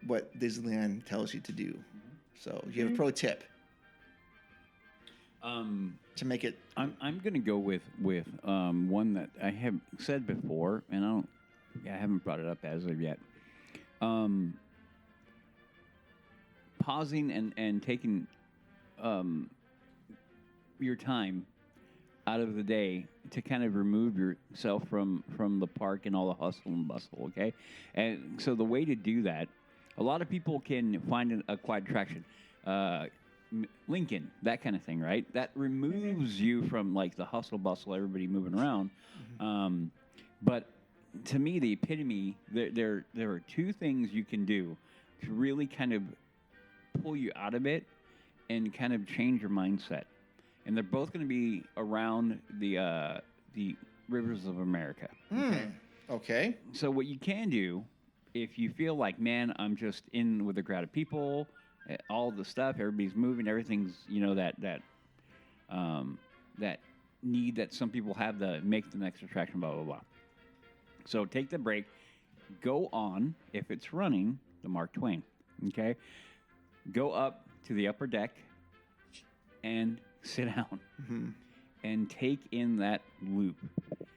what Disneyland tells you to do. So you have a pro tip to make it. I'm going to go with one that I have said before, and I haven't brought it up as of yet. Pausing and taking your time out of the day to kind of remove yourself from the park and all the hustle and bustle, okay? And so the way to do that, a lot of people can find a quiet attraction. Lincoln, that kind of thing, right? That removes you from like the hustle bustle, everybody moving around. But to me, the epitome, there are two things you can do to really kind of pull you out of it and kind of change your mindset. And they're both going to be around the rivers of America. Okay. So what you can do, if you feel like, man, I'm just in with a crowd of people, all the stuff, everybody's moving, everything's, that need that some people have to make the next attraction, blah, blah, blah. So take the break, go on, if it's running, the Mark Twain, okay? Go up to the upper deck and sit down and take in that loop.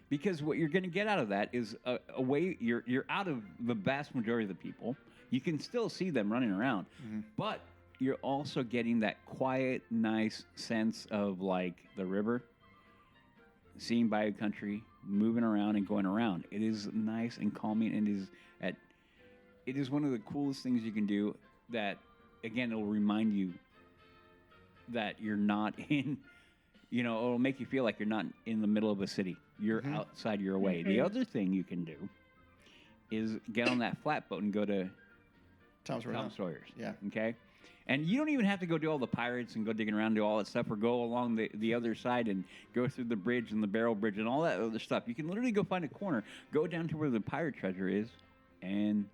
Because what you're going to get out of that is a way you're out of the vast majority of the people. You can still see them running around, but you're also getting that quiet, nice sense of like the river, seeing Bayou Country, moving around and going around. It is nice and calming, and it is one of the coolest things you can do. That again, it'll remind you that you're not in it'll make you feel like you're not in the middle of a city. You're outside your way. The other thing you can do is get on that flatboat and go to Tom Sawyer's. Yeah. Okay? And you don't even have to go do all the pirates and go digging around, do all that stuff, or go along the other side and go through the bridge and the barrel bridge and all that other stuff. You can literally go find a corner, go down to where the pirate treasure is, and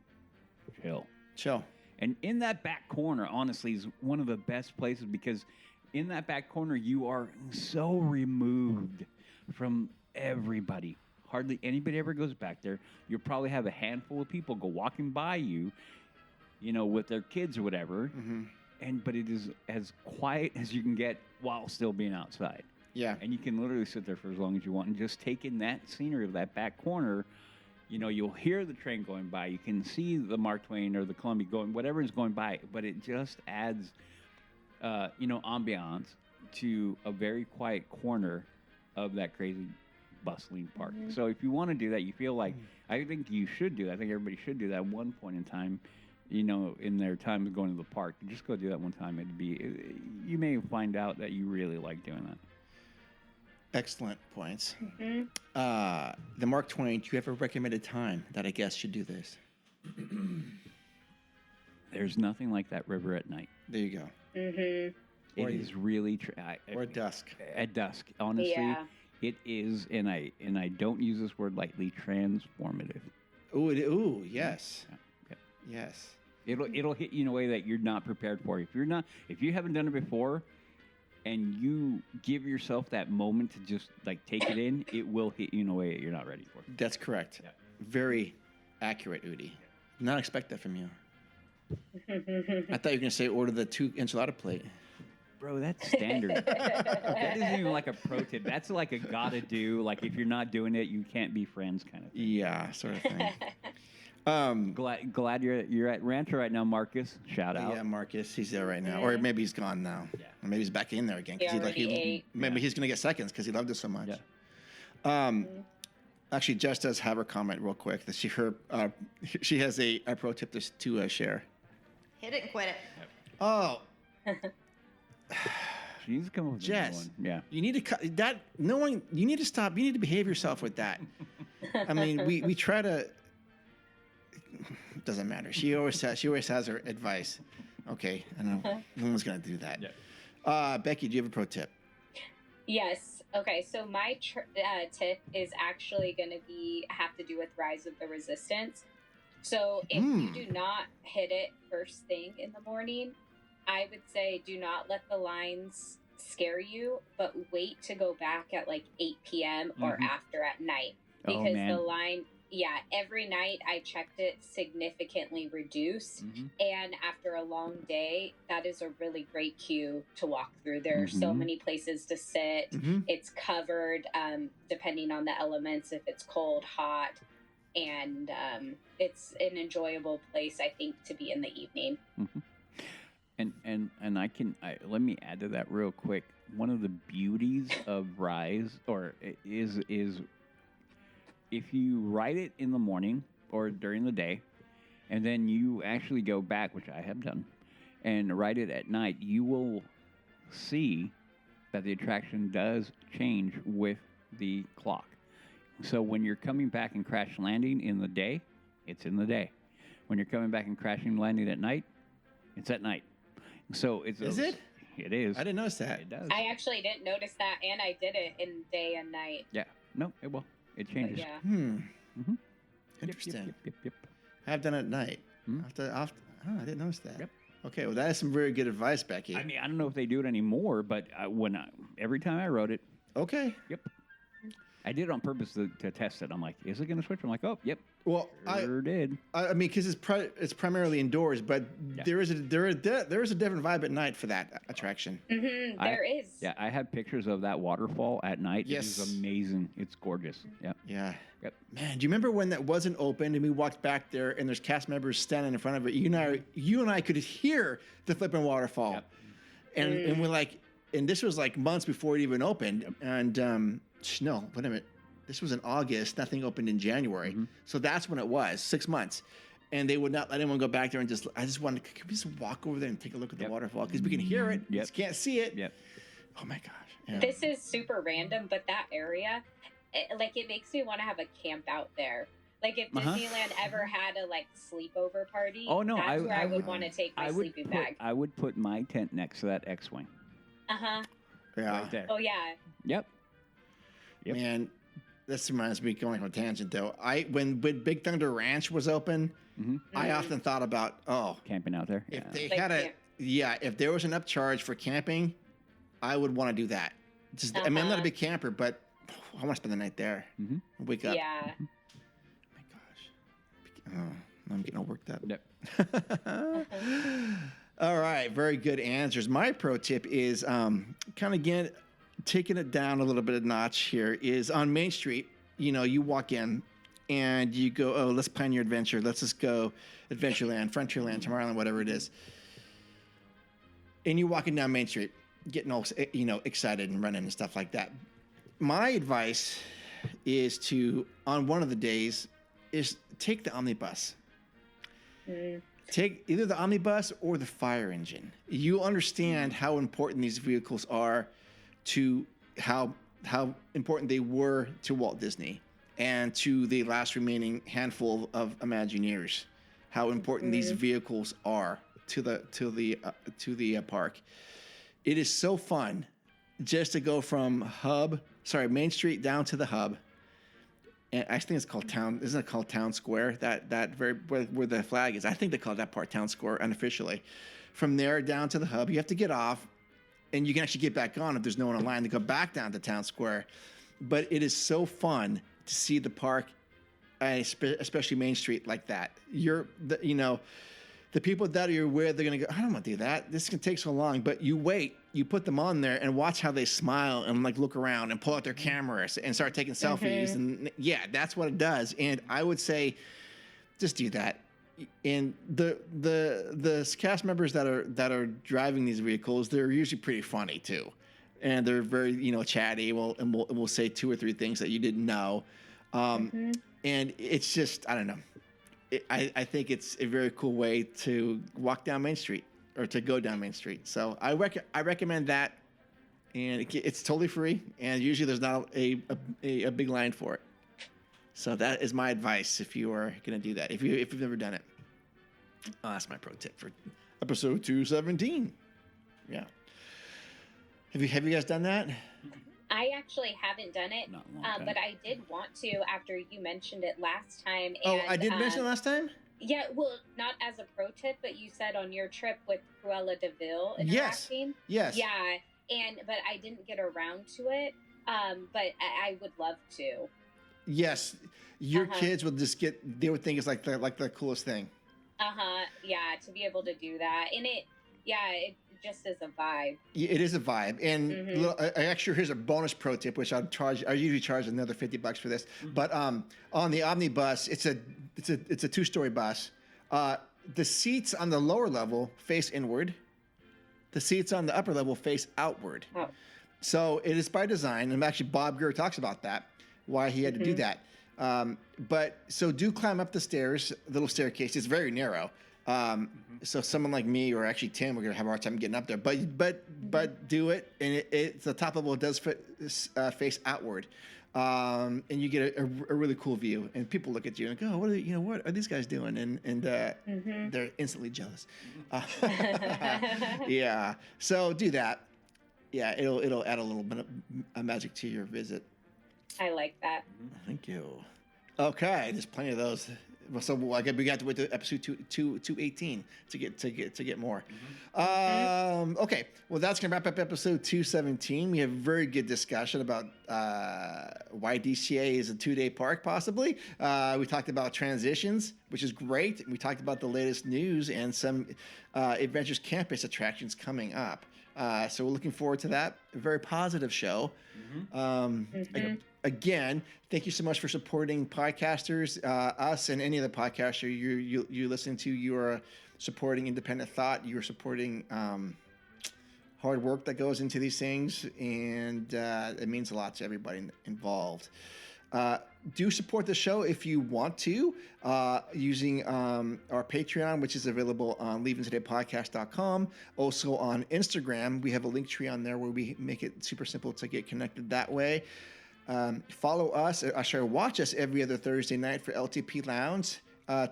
chill. And in that back corner, honestly, is one of the best places because in that back corner, you are so removed from everybody. Hardly anybody ever goes back there. You'll probably have a handful of people go walking by you, with their kids or whatever. But it is as quiet as you can get while still being outside. Yeah. And you can literally sit there for as long as you want and just take in that scenery of that back corner. You'll hear the train going by. You can see the Mark Twain or the Columbia going, whatever is going by. But it just adds, ambiance to a very quiet corner of that crazy, bustling park. So if you want to do that, you feel like, I think you should do that. I think everybody should do that at one point in time, in their time of going to the park. Just go do that one time. You may find out that you really like doing that. Excellent points. The Mark Twain, do you have a recommended time that a guest should do this? There's nothing like that river at night. There you go. It is really... or at dusk. At dusk. Honestly, it is, and I don't use this word lightly, transformative. Ooh, yes. Yes. It'll hit you in a way that you're not prepared for. If you haven't done it before, and you give yourself that moment to just take it in, it will hit you in a way that you're not ready for. That's correct. Yeah. Very accurate, Udi. Did not expect that from you. I thought you were going to say order the 2 enchilada plate. Bro, that's standard. That isn't even like a pro tip. That's like a gotta do. Like if you're not doing it, you can't be friends kind of thing. Yeah, sort of thing. Glad you're at Rancho right now, Marcus. Shout out. Yeah, Marcus, he's there right now, or maybe he's gone now. Yeah. Or maybe he's back in there again maybe he's gonna get seconds because he loved it so much. Yeah. Actually, Jess does have her comment real quick that she has a pro tip to share. Hit it and quit it. Yep. Oh. She needs to come up with Jess, one. Yeah. You need to cut that. You need to stop. You need to behave yourself with that. I mean, we try to. It doesn't matter. She always has her advice. Okay, I know no one's gonna do that. Yeah. Becky, do you have a pro tip? Yes. Okay. So my tip is actually going to have to do with Rise of the Resistance. So if you do not hit it first thing in the morning, I would say do not let the lines scare you, but wait to go back at 8 p.m. or after at night. Because the line, every night I checked it, significantly reduced. And after a long day, that is a really great cue to walk through. There are so many places to sit. It's covered, depending on the elements, if it's cold, hot. And it's an enjoyable place, I think, to be in the evening. And let me add to that real quick. One of the beauties of Rise is if you ride it in the morning or during the day, and then you actually go back, which I have done, and ride it at night, you will see that the attraction does change with the clock. So when you're coming back and crash landing in the day, it's in the day. When you're coming back and crashing and landing at night, it's at night. So it's Is it? It is. I didn't notice that. It does. I actually didn't notice that, and I did it in day and night. Yeah. No, it will. It changes. But yeah. Interesting. Yep. I've done it at night. I didn't notice that. Yep. Okay, well, that is some very good advice, Becky. I mean, I don't know if they do it anymore, but every time I rode it. Okay. Yep. I did it on purpose to test it. I'm like, is it going to switch? I'm like, oh, yep. Well, sure did. I mean, because it's primarily indoors, but there is a different vibe at night for that attraction. There is. Yeah, I have pictures of that waterfall at night. Yes. It is amazing. It's gorgeous. Yeah. Yeah. Yep. Man, do you remember when that wasn't open and we walked back there and there's cast members standing in front of it? You and I could hear the flipping waterfall, and we're like, and this was months before it even opened, and no, wait a minute. This was in August. Nothing opened in January. So that's when it was, 6 months. And they would not let anyone go back there and can we just walk over there and take a look at the waterfall? Because we can hear it. Just can't see it. Yep. Oh my gosh. Yeah. This is super random, but that area, it makes me want to have a camp out there. Like if Disneyland ever had a sleepover party, that's where I would want to take my sleeping bag. I would put my tent next to that X-wing. Uh-huh. Yeah. Right there. Oh yeah. Yep. Man, this reminds me, going on a tangent though. When Big Thunder Ranch was open, I often thought about camping out there. If they had if there was an upcharge for camping, I would want to do that. Just I mean, I'm not a big camper, but I want to spend the night there. Wake up. Yeah. Oh my gosh. Oh, I'm getting all worked up. Yep. All right, very good answers. My pro tip is kind of again taking it down a little bit of notch here is on Main Street. You know, you walk in and you go, oh, let's plan your adventure. Let's just go Adventureland, Frontierland, Tomorrowland, whatever it is. And you're walking down Main Street, getting all excited and running and stuff like that. My advice is to, on one of the days, is take the omnibus. Take either the omnibus or the fire engine. You'll understand how important these vehicles are to how important they were to Walt Disney and to the last remaining handful of Imagineers. How important these vehicles are to the park. It is so fun just to go from Main Street down to the hub. And I think it's called Town. Isn't it called Town Square? That very where the flag is. I think they call that part Town Square unofficially. From there down to the hub, you have to get off, and you can actually get back on if there's no one online to go back down to Town Square. But it is so fun to see the park, especially Main Street like that. The people that you're with, they're gonna go, I don't want to do that. This can take so long. But you wait, you put them on there and watch how they smile and look around and pull out their cameras and start taking selfies. And that's what it does. And I would say, just do that. And the cast members that are driving these vehicles, they're usually pretty funny too, and they're very chatty. We'll say 2 or 3 things that you didn't know, and it's just I don't know. I think it's a very cool way to walk down Main Street or to go down Main Street. So I recommend that, and it's totally free. And usually there's not a big line for it. So that is my advice if you are going to do that. If you've never done it, that's my pro tip for episode 217. Yeah. Have you guys done that? I actually haven't done it, but I did want to after you mentioned it last time. And, I did mention it last time? Yeah, well, not as a pro tip, but you said on your trip with Cruella de Vil interacting. Yes. Yeah, but I didn't get around to it, but I would love to. Yes, your kids would they would think it's like the coolest thing. Yeah, to be able to do that, and it just is a vibe. It is a vibe, and here's a bonus pro tip, which I usually charge another $50 for this. But on the omnibus, it's a 2-story bus. The seats on the lower level face inward. The seats on the upper level face outward. Oh. So it is by design, and actually Bob Gurr talks about that, why he had to do that. But so do climb up the stairs, little staircase. It's very narrow. So someone like me or actually Tim, we're gonna have a hard time getting up there. But do it, and the top level does face outward, and you get a really cool view. And people look at you and go, what are these guys doing? And they're instantly jealous. Yeah. So do that. Yeah, it'll add a little bit of magic to your visit. I like that. Thank you. Okay, there's plenty of those. So we got to wait to episode 218 to get more. Okay, well that's gonna wrap up episode 217. We have a very good discussion about why DCA is a 2-day park possibly. We talked about transitions, which is great. We talked about the latest news and some Avengers campus attractions coming up. So we're looking forward to that. A very positive show. Again, thank you so much for supporting podcasters, us and any other podcaster you listen to. You are supporting independent thought. You are supporting hard work that goes into these things, and it means a lot to everybody involved. do support the show if you want to using our Patreon, which is available on leavingtodaypodcast.com. Also on Instagram, we have a link tree on there where we make it super simple to get connected that way. Follow us, watch us every other Thursday night for LTP Lounge.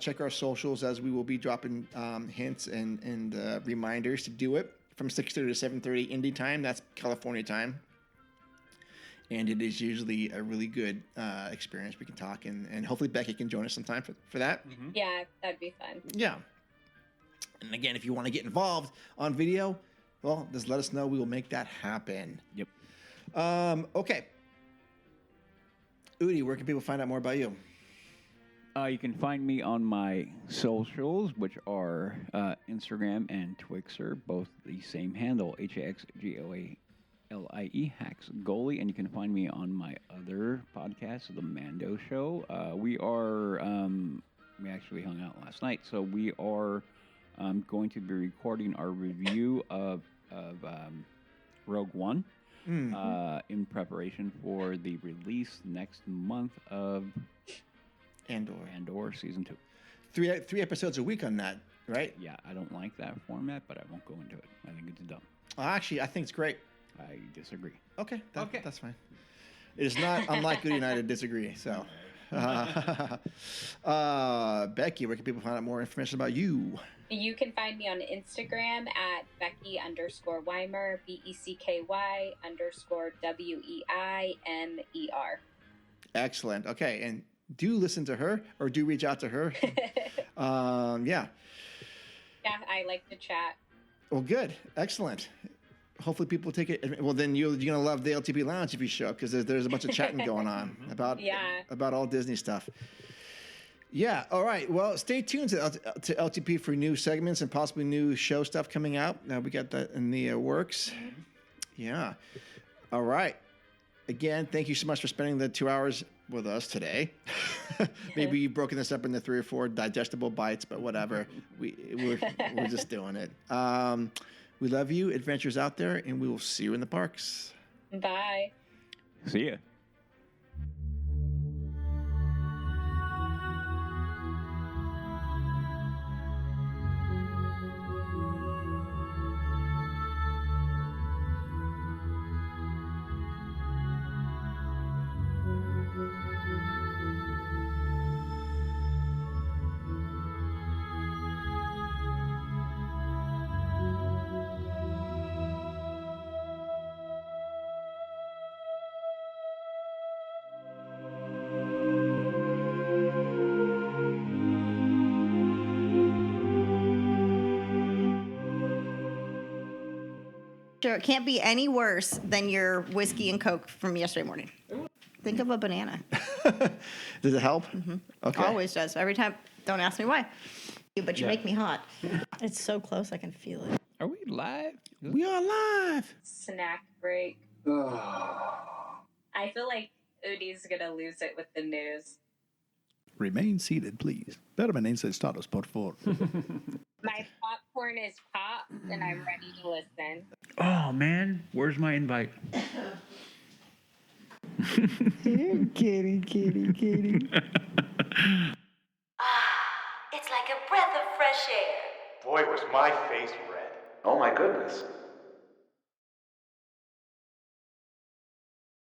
Check our socials as we will be dropping hints and reminders to do it from 6:30 to 7:30 Indy time. That's California time. And it is usually a really good experience. We can talk, and hopefully Becky can join us sometime for that. Mm-hmm. Yeah, that'd be fun. Yeah. And again, if you want to get involved on video, well, just let us know. We will make that happen. Yep. Okay. Udi, where can people find out more about you? You can find me on my socials, which are Instagram and Twixer, both the same handle, HAXGOALIE, Hacks Goalie, and you can find me on my other podcast, The Mando Show. We actually hung out last night, so we are going to be recording our review of Rogue One. In preparation for the release next month of Andor Season 2. 3 episodes a week on that, right? Yeah, I don't like that format, but I won't go into it. I think it's dumb. Actually, I think it's great. I disagree. Okay, that's fine. It is not unlike Good United to disagree. So, Becky, where can people find out more information about you? You can find me on Instagram at Becky_Weimer, BECKY_WEIMER. Excellent. Okay, and do listen to her or do reach out to her. Yeah. Yeah, I like to chat. Well, good. Excellent. Hopefully people take it. Well, then you're going to love the LTP Lounge if you show up because there's a bunch of chatting going on about all Disney stuff. Yeah. All right. Well, stay tuned to LTP for new segments and possibly new show stuff coming out. We got that in the works. Yeah. All right. Again, thank you so much for spending the 2 hours with us today. Maybe you've broken this up into 3 or 4 digestible bites, but whatever. We're just doing it. We love you, adventures out there, and we will see you in the parks. Bye. See ya. Sure, it can't be any worse than your whiskey and Coke from yesterday morning. Think of a banana. Does it help? Mm-hmm. Okay. Always does. Every time. Don't ask me why. But you make me hot. It's so close, I can feel it. Are we live? We are live. Snack break. I feel like Udi's gonna lose it with the news. Remain seated, please. Permanense status, por favor. My popcorn is popped, and I'm ready to listen. Oh, man. Where's my invite? Kitty. It's like a breath of fresh air. Boy, was my face red. Oh my goodness.